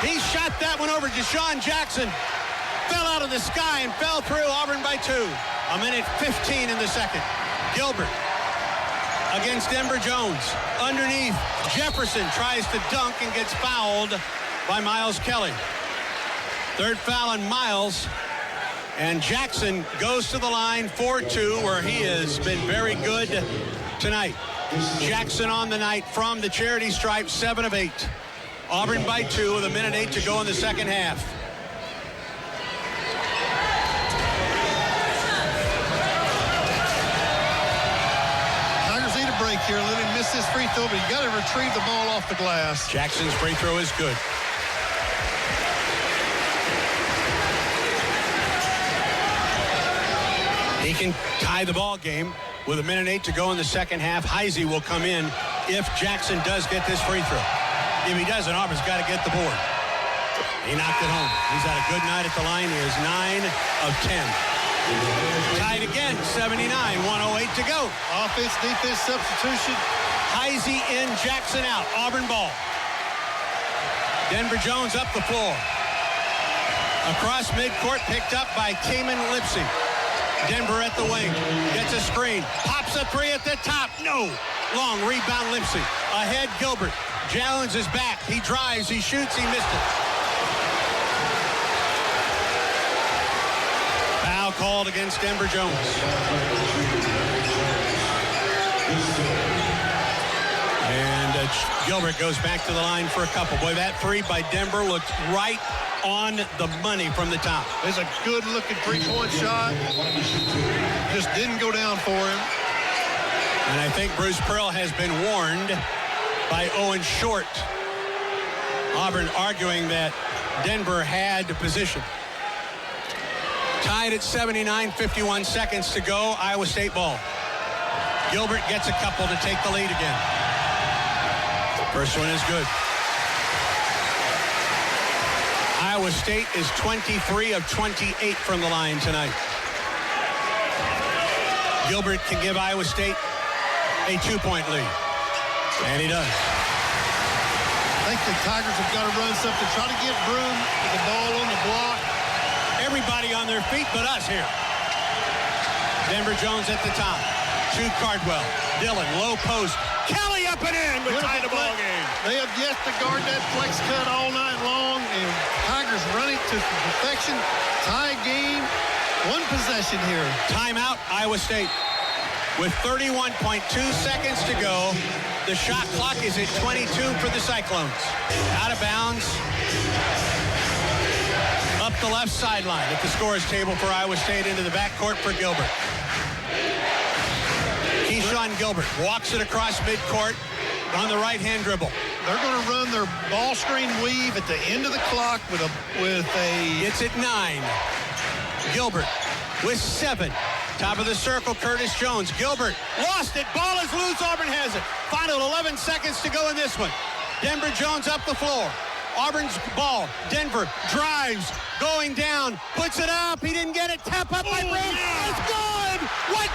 He shot that one over. Deshaun Jackson fell out of the sky and fell through. Auburn by 2. 1:15 in the second. Gilbert against Denver Jones. Underneath, Jefferson tries to dunk and gets fouled by Miles Kelly. Third foul on Miles. And Jackson goes to the line 4-2, where he has been very good tonight. Jackson on the night from the charity stripe, 7 of 8. Auburn by 2 with 1:08 to go in the second half. Tigers need a break here. Let him miss this free throw, but you got to retrieve the ball off the glass. Jackson's free throw is good. He can tie the ball game with 1:08 to go in the second half. Heisey will come in if Jackson does get this free throw. If he doesn't, Auburn's got to get the board. He knocked it home. He's had a good night at the line. He is 9 of 10. Tied again, 79, 1:08 to go. Offense, defense, substitution. Heisey in, Jackson out. Auburn ball. Denver Jones up the floor. Across midcourt, picked up by Kamen Lipsy. Denver at the wing. Gets a screen. Pops a 3 at the top. No. Long rebound, Lipsy. Ahead, Gilbert. Jones is back. He drives. He shoots. He missed it. Foul called against Denver Jones. And Gilbert goes back to the line for a couple. Boy, that 3 by Denver looked right on the money from the top. It's a good-looking three-point shot. Just didn't go down for him. And I think Bruce Pearl has been warned by Owen Short. Auburn arguing that Denver had position. Tied at 79, 51 seconds to go. Iowa State ball. Gilbert gets a couple to take the lead again. First one is good. Iowa State is 23 of 28 from the line tonight. Gilbert can give Iowa State a 2-point lead. And he does. I think the Tigers have got to run something. Try to get Broome with the ball on the block. Everybody on their feet but us here. Denver Jones at the top. to Cardwell. Dillon, low post. Kelly up and in with tie the ball game. They have yet to guard that flex cut all night long, and Tigers run it to perfection. Tie game. One possession here. Timeout, Iowa State. With 31.2 seconds to go, the shot clock is at 22 for the Cyclones. Out of bounds. Up the left sideline at the scores table for Iowa State into the backcourt for Gilbert. Keyshawn Gilbert walks it across midcourt on the right-hand dribble. They're going to run their ball screen weave at the end of the clock with a. It's at 9. Gilbert with 7. Top of the circle, Curtis Jones. Gilbert lost it. Ball is loose. Auburn has it. Final 11 seconds to go in this one. Denver Jones up the floor. Auburn's ball. Denver drives, going down, puts it up. He didn't get it. Tap up by Brown. It's good. 1.2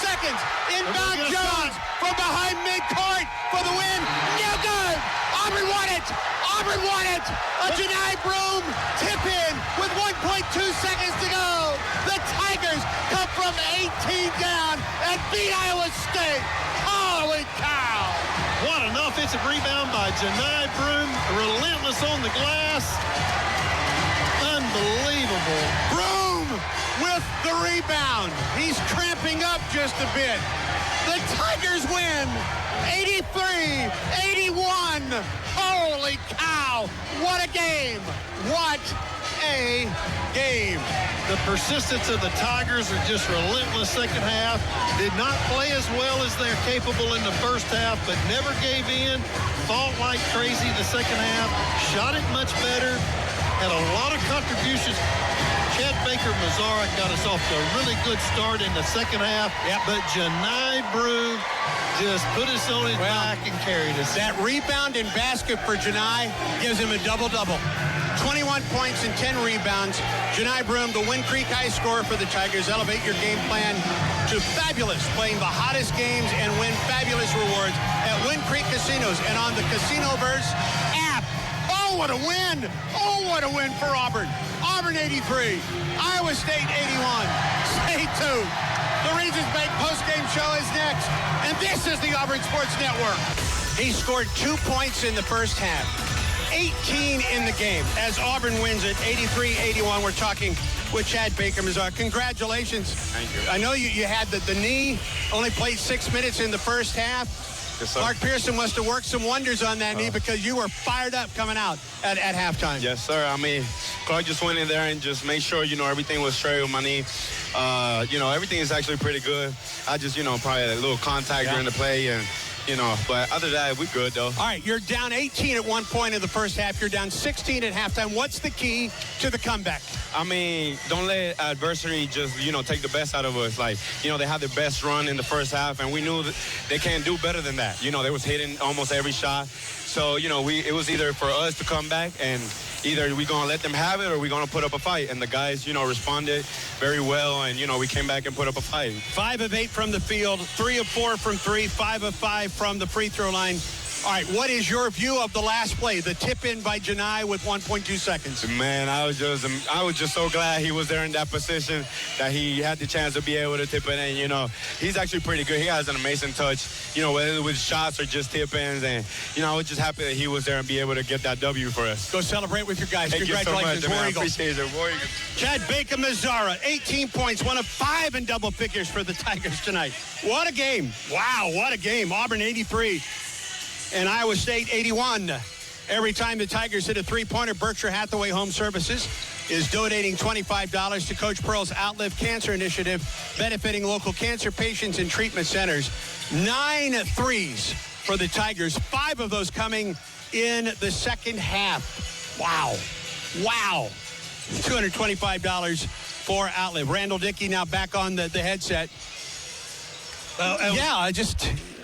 seconds. Inbound Jones from behind midcourt for the win. No good. Auburn won it. Auburn won it. A Janai Broom tip in with 1.2 seconds to go. The Tigers come from 18 down and beat Iowa State. Holy cow. What an offensive rebound by Janai Broom. Relentless on the glass. Unbelievable. Broom with the rebound. He's cramping up just a bit. The Tigers win 83-81. Holy cow. What a game. What a game. The persistence of the Tigers are just relentless second half. Did not play as well as they're capable in the first half, but never gave in. Fought like crazy the second half. Shot it much better. Had a lot of contributions. Chad Baker-Mazara got us off to a really good start in the second half. Yep. But Janai Brew just put us on his back and carried us. That rebound and basket for Janai gives him a double-double. 21 points and 10 rebounds. Janai Broom, the Wind Creek high scorer for the Tigers. Elevate your game plan to fabulous, playing the hottest games and win fabulous rewards at Wind Creek Casinos and on the Casinoverse app. Oh, what a win. Oh, what a win for Auburn. Auburn 83, Iowa State 81. Stay tuned. The Regions Bank postgame show is next, and this is the Auburn Sports Network. He scored 2 points in the first half. 18 in the game as Auburn wins it 83-81. We're talking with Chad Baker-Mazara. Congratulations. Thank you. I know you had the knee, only played 6 minutes in the first half. Yes, sir. Mark Pearson must have worked some wonders on that knee because you were fired up coming out at halftime. Yes, sir. I mean, Clark just went in there and just made sure, everything was straight with my knee. Everything is actually pretty good. I just, probably had a little contact during the play and, but other than that, we're good, though. All right, you're down 18 at one point in the first half. You're down 16 at halftime. What's the key to the comeback? I mean, don't let adversity just, take the best out of us. Like, they had their best run in the first half, and we knew that they can't do better than that. They was hitting almost every shot. So, it was either for us to come back and either we're going to let them have it or we're going to put up a fight. And the guys, responded very well, and, we came back and put up a fight. 5 of 8 from the field, 3 of 4 from 3, 5 of 5 from the free throw line. All right, what is your view of the last play, the tip in by Janai with 1.2 seconds? Man, I was just so glad he was there in that position that he had the chance to be able to tip it in. He's actually pretty good. He has an amazing touch, whether with shots or just tip ins. And, I was just happy that he was there and be able to get that W for us. Go celebrate with your guys. Thank Congratulations, you so much, War man. Eagles. I appreciate it, War Eagles. Chad Baker-Mazara, 18 points, 1 of 5 in double figures for the Tigers tonight. What a game. Wow, what a game. Auburn 83 and Iowa State 81. Every time the Tigers hit a three-pointer, Berkshire Hathaway Home Services is donating $25 to Coach Pearl's Outlive Cancer Initiative, benefiting local cancer patients and treatment centers. 9 threes for the Tigers, 5 of those coming in the second half. Wow. Wow. $225 for Outlive. Randall Dickey now back on the headset.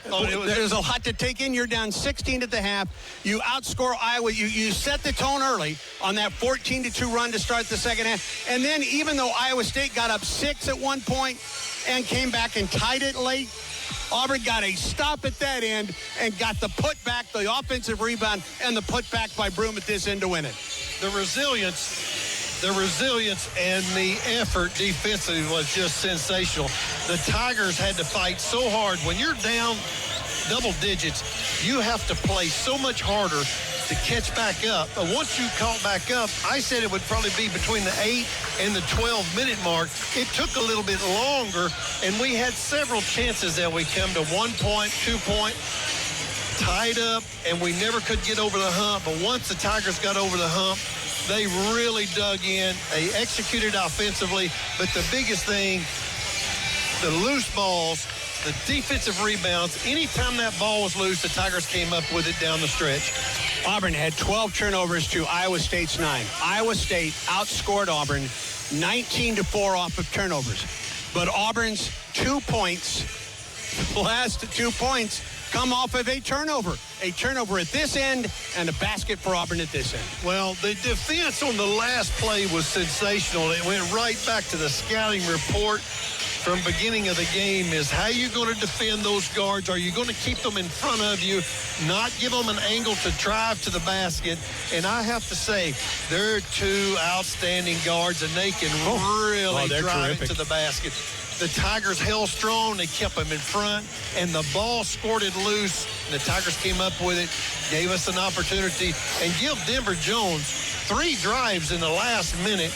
There's a lot to take in. You're down 16 at the half. You outscore Iowa. You set the tone early on that 14-2 run to start the second half. And then even though Iowa State got up 6 at one point and came back and tied it late, Auburn got a stop at that end and got the putback, the offensive rebound, and the putback by Broom at this end to win it. The resilience the resilience and the effort defensively was just sensational. The Tigers had to fight so hard. When you're down double digits, you have to play so much harder to catch back up. But once you caught back up, I said it would probably be between the 8 and the 12-minute mark. It took a little bit longer, and we had several chances that we come to 1 point, 2 point, tied up, and we never could get over the hump. But once the Tigers got over the hump, they really dug in. They executed offensively, but the biggest thing, the loose balls, the defensive rebounds. Anytime that ball was loose, the Tigers came up with it down the stretch. Auburn had 12 turnovers to Iowa State's 9. Iowa State outscored Auburn 19-4 off of turnovers. But Auburn's 2 points, the last 2 points, come off of a turnover. A turnover at this end and a basket for Auburn at this end. Well, the defense on the last play was sensational. It went right back to the scouting report from beginning of the game is how you going to defend those guards. Are you going to keep them in front of you, not give them an angle to drive to the basket? And I have to say, they're two outstanding guards, and they can really drive into the basket. The Tigers held strong. They kept them in front, and the ball squirted loose. The Tigers came up with it, gave us an opportunity, and give Denver Jones 3 drives in the last minute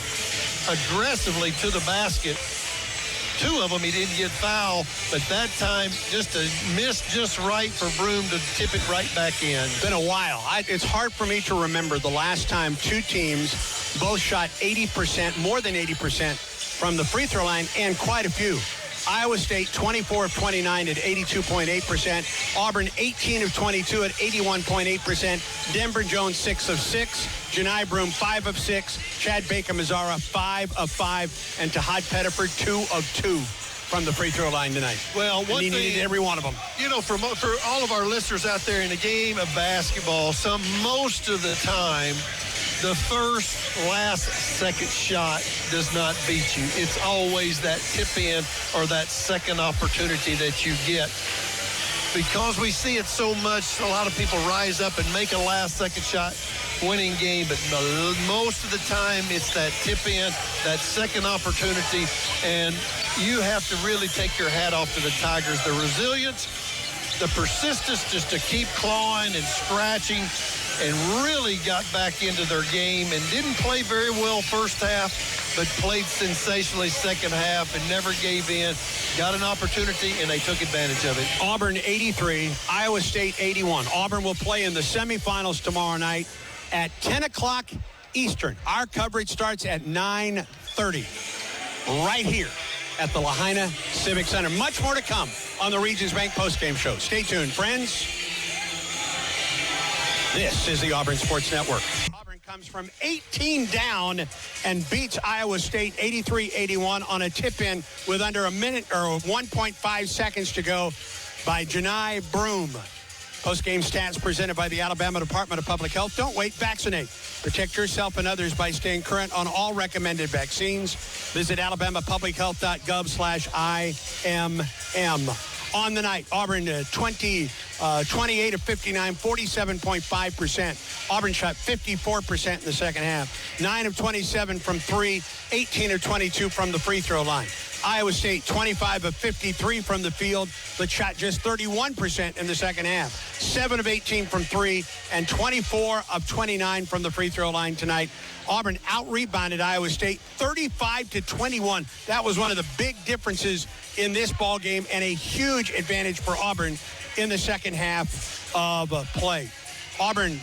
aggressively to the basket. 2 of them he didn't get fouled, but that time just a miss just right for Broom to tip it right back in. It's been a while. It's hard for me to remember the last time 2 teams both shot 80%, more than 80% from the free throw line, and quite a few. Iowa State 24 of 29 at 82.8%. Auburn 18 of 22 at 81.8%. Denver Jones 6 of 6. Janai Broom 5 of 6. Chad Baker-Mazzara 5 of 5. And Tahad Pettiford 2 of 2 from the free throw line tonight. Well, he needed every one of them. You know, for all of our listeners out there in the game of basketball, most of the time, the first, last, second shot does not beat you. It's always that tip in or that second opportunity that you get. Because we see it so much, a lot of people rise up and make a last second shot winning game, but most of the time it's that tip in, that second opportunity, and you have to really take your hat off to the Tigers. The resilience, the persistence just to keep clawing and scratching, and really got back into their game and didn't play very well first half, but played sensationally second half and never gave in. Got an opportunity, and they took advantage of it. Auburn 83, Iowa State 81. Auburn will play in the semifinals tomorrow night at 10 o'clock Eastern. Our coverage starts at 9:30 right here at the Lahaina Civic Center. Much more to come on the Regions Bank postgame show. Stay tuned, friends. This is the Auburn Sports Network. Auburn comes from 18 down and beats Iowa State 83-81 on a tip-in with under a minute or 1.5 seconds to go by Janai Broom. Post-game stats presented by the Alabama Department of Public Health. Don't wait, vaccinate. Protect yourself and others by staying current on all recommended vaccines. Visit alabamapublichealth.gov/IMM. On the night, Auburn 28 of 59, 47.5%. Auburn shot 54% in the second half. 9 of 27 from 3, 18 of 22 from the free throw line. Iowa State 25 of 53 from the field, but shot just 31% in the second half. 7 of 18 from 3 and 24 of 29 from the free throw line tonight. Auburn out-rebounded Iowa State 35-21. That was one of the big differences in this ball game and a huge advantage for Auburn in the second half of play. Auburn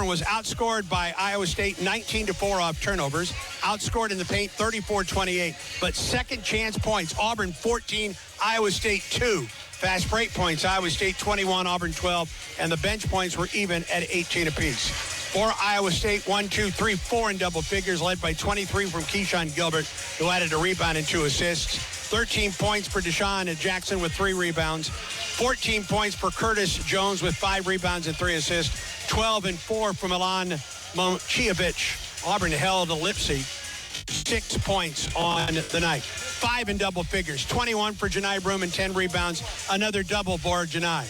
was outscored by Iowa State 19-4 off turnovers, outscored in the paint 34-28. But second chance points, Auburn 14, Iowa State 2. Fast break points, Iowa State 21, Auburn 12, and the bench points were even at 18 apiece. For Iowa State, 1, 2, 3, 4 in double figures, led by 23 from Keyshawn Gilbert, who added a rebound and 2 assists. 13 points for Deshaun Jackson with 3 rebounds. 14 points for Curtis Jones with 5 rebounds and 3 assists. 12 and 4 from Milan Momcijevic. Auburn held Lipsy 6 points on the night. 5 in double figures. 21 for Janai Broom and 10 rebounds. Another double for Janai.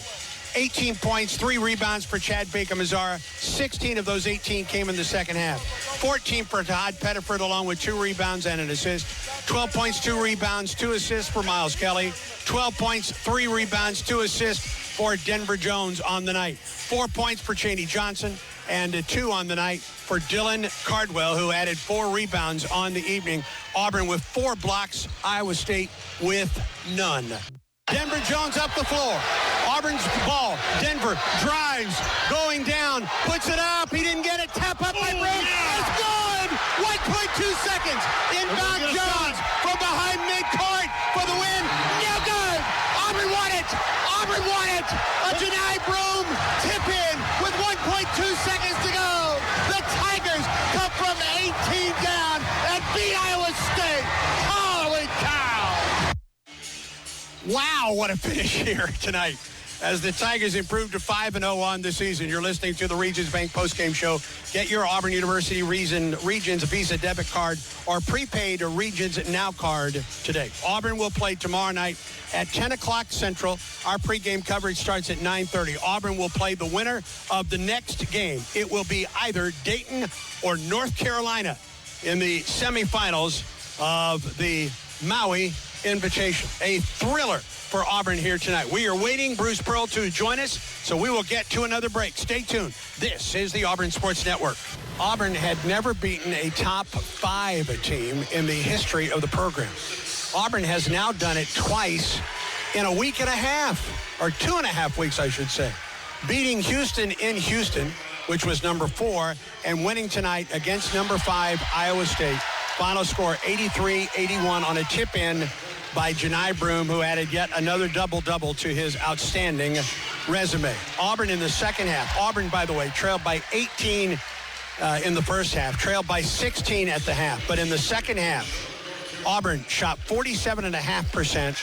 18 points, 3 rebounds for Chad Baker-Mazara. 16 of those 18 came in the second half. 14 for Todd Pettiford, along with 2 rebounds and an assist. 12 points, 2 rebounds, 2 assists for Miles Kelly. 12 points, 3 rebounds, 2 assists for Denver Jones on the night. 4 points for Chaney Johnson and 2 on the night for Dylan Cardwell, who added 4 rebounds on the evening. Auburn with 4 blocks, Iowa State with none. Denver Jones up the floor. Auburn's ball. Denver drives, going down, puts it up. He didn't get it. Tap up by Brown. It's good! 1.2 seconds. Inbound Jones from behind midcourt for the win. No good! Auburn won it! Auburn won it! A Janai Broom tip in with 1.2 seconds to go. The Tigers come from 18 down and beat Iowa State. Holy cow! Wow, what a finish here tonight as the Tigers improve to 5-0 on the season. You're listening to the Regions Bank postgame show. Get your Auburn University Regions Visa debit card or prepaid Regions Now card today. Auburn will play tomorrow night at 10 o'clock Central. Our pregame coverage starts at 9:30. Auburn will play the winner of the next game. It will be either Dayton or North Carolina in the semifinals of the Maui Invitation. A thriller for Auburn here tonight. We are waiting Bruce Pearl to join us, so we will get to another break. Stay tuned. This is the Auburn Sports Network. Auburn had never beaten a top 5 team in the history of the program. Auburn has now done it twice in a week and a half, or 2.5 weeks, I should say. Beating Houston in Houston, which was number 4, and winning tonight against number 5, Iowa State. Final score 83-81 on a tip-in by Janai Broom, who added yet another double-double to his outstanding resume. Auburn in the second half. Auburn, by the way, trailed by 18 in the first half, trailed by 16 at the half. But in the second half, Auburn shot 47.5%,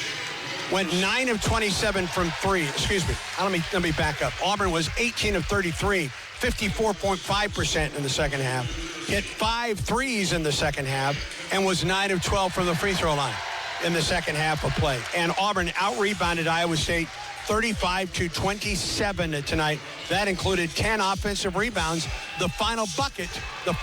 went 9 of 27 from 3. Excuse me. Let me back up. Auburn was 18 of 33. 54.5% in the second half, hit 5 threes in the second half, and was 9 of 12 from the free throw line in the second half of play. And Auburn out-rebounded Iowa State 35-27 tonight. That included 10 offensive rebounds. The final bucket, the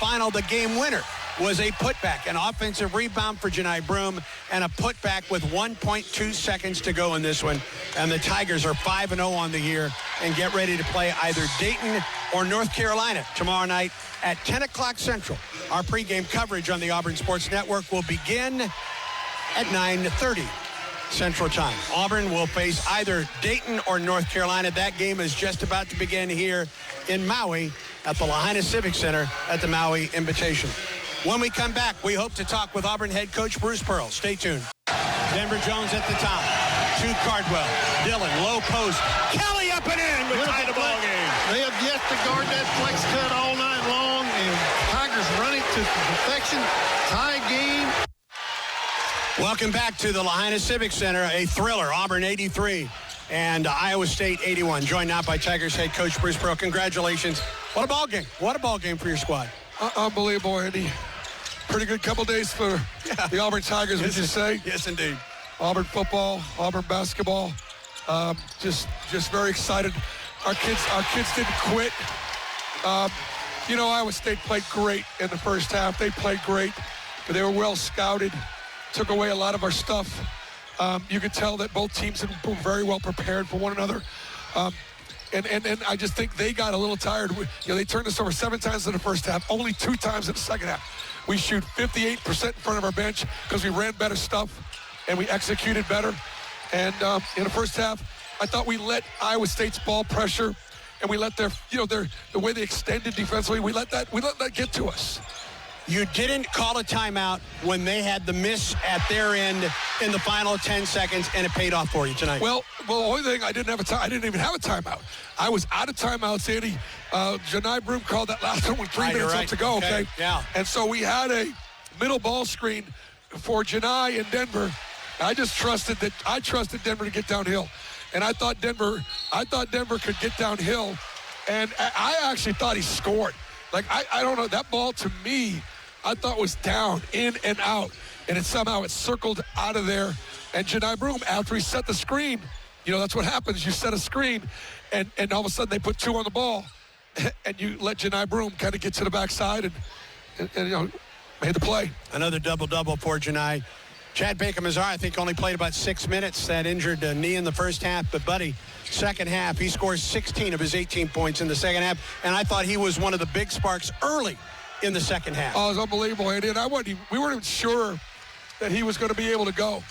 game winner, was a putback, an offensive rebound for Janai Broom, and a putback with 1.2 seconds to go in this one. And the Tigers are 5-0 on the year and get ready to play either Dayton or North Carolina tomorrow night at 10 o'clock Central. Our pregame coverage on the Auburn Sports Network will begin at 9:30 Central Time. Auburn will face either Dayton or North Carolina. That game is just about to begin here in Maui at the Lahaina Civic Center at the Maui Invitation. When we come back, we hope to talk with Auburn head coach Bruce Pearl. Stay tuned. Denver Jones at the top. To Cardwell. Dillon, low post. Kelly up and in to tie the ball game. They have yet to guard that flex cut all night long, and Tigers run it to perfection. Tie game. Welcome back to the Lahaina Civic Center. A thriller. Auburn 83 and Iowa State 81. Joined now by Tigers head coach Bruce Pearl. Congratulations. What a ball game. What a ball game for your squad. Unbelievable, Andy. Pretty good couple days for the Auburn Tigers, would you say? Yes, indeed. Auburn football, Auburn basketball. Just very excited. Our kids didn't quit. Iowa State played great in the first half. They played great, but they were well scouted. Took away a lot of our stuff. You could tell that both teams were very well prepared for one another. And I just think they got a little tired. They turned us over 7 times in the first half, only 2 times in the second half. We shoot 58% in front of our bench because we ran better stuff and we executed better. And in the first half, I thought we let Iowa State's ball pressure and we let the way they extended defensively, we let that get to us. You didn't call a timeout when they had the miss at their end in the final 10 seconds, and it paid off for you tonight. Well, the only thing I didn't even have a timeout. I was out of timeouts, Andy. Janai Broom called that last one with 3 minutes left to go. Okay. Yeah. And so we had a middle ball screen for Janai in Denver. I trusted Denver to get downhill, and I thought Denver could get downhill, and I actually thought he scored. Like I don't know, that ball to me, I thought was down, in and out, and it circled out of there. And Janai Broom, after he set the screen, that's what happens. You set a screen, and all of a sudden they put 2 on the ball, and you let Janai Broome kind of get to the backside and made the play. Another double-double for Janai. Chad Baker-Mazar, I think, only played about 6 minutes. That injured knee in the first half. But, buddy, second half, he scores 16 of his 18 points in the second half. And I thought he was one of the big sparks early in the second half. Oh, it was unbelievable, Andy. And we weren't even sure that he was going to be able to go.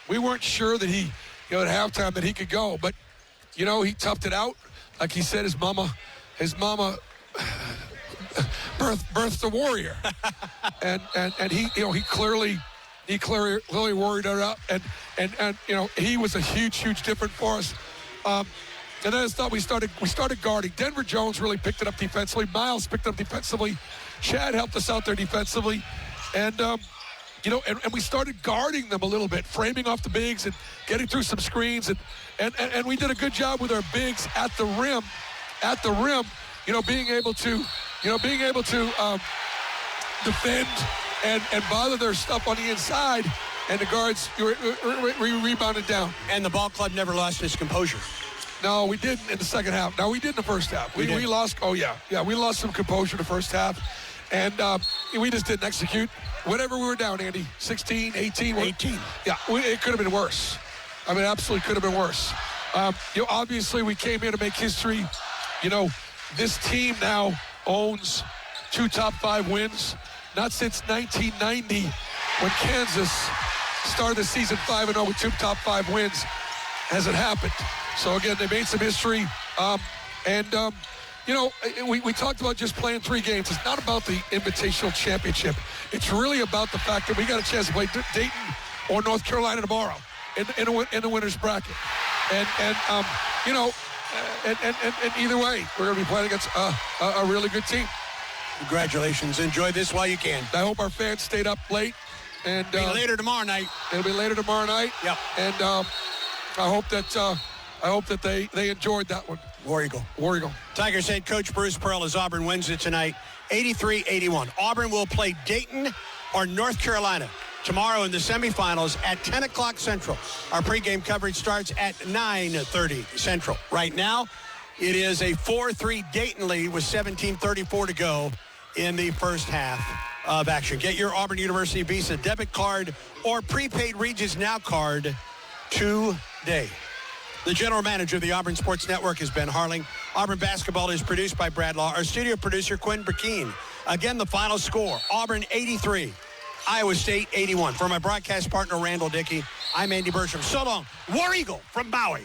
We weren't sure that he, at halftime, that he could go. But, he toughed it out. Like he said, his mama birthed a warrior. and he clearly worried her up, and he was a huge difference for us. And then I thought we started guarding. Denver Jones really picked it up defensively. Miles picked it up defensively. Chad helped us out there defensively, and and we started guarding them a little bit, framing off the bigs and getting through some screens, and we did a good job with our bigs at the rim, being able to defend and bother their stuff on the inside, and the guards rebounded down. And the ball club never lost its composure. No, we didn't in the second half. No, we did in the first half. We lost. Oh, yeah. Yeah, we lost some composure in the first half. And we just didn't execute. Whatever we were down, Andy, 16, 18. 18. Yeah, it could have been worse. I mean, absolutely could have been worse. Obviously, we came here to make history. This team now owns 2 top 5 wins. Not since 1990, when Kansas started the season 5-0 with 2 top 5 wins, has it happened. So again, they made some history. We talked about just playing 3 games. It's not about the Invitational Championship. It's really about the fact that we got a chance to play Dayton or North Carolina tomorrow in the winner's bracket. And either way, we're going to be playing against a really good team. Congratulations. Enjoy this while you can. I hope our fans stayed up late. And it'll be later tomorrow night. It'll be later tomorrow night. Yep. And I hope that they enjoyed that one. War Eagle. Tigers head coach Bruce Pearl as Auburn wins it tonight, 83-81. Auburn will play Dayton or North Carolina tomorrow in the semifinals at 10 o'clock Central. Our pregame coverage starts at 9:30 Central. Right now, it is a 4-3 Dayton lead with 17:34 to go in the first half of action. Get your Auburn University Visa debit card or prepaid Regis Now card today. The general manager of the Auburn Sports Network is Ben Harling. Auburn basketball is produced by Brad Law. Our studio producer, Quinn Burkeen. Again, the final score, Auburn 83, Iowa State 81. For my broadcast partner, Randall Dickey, I'm Andy Bertram. So long. War Eagle from Maui.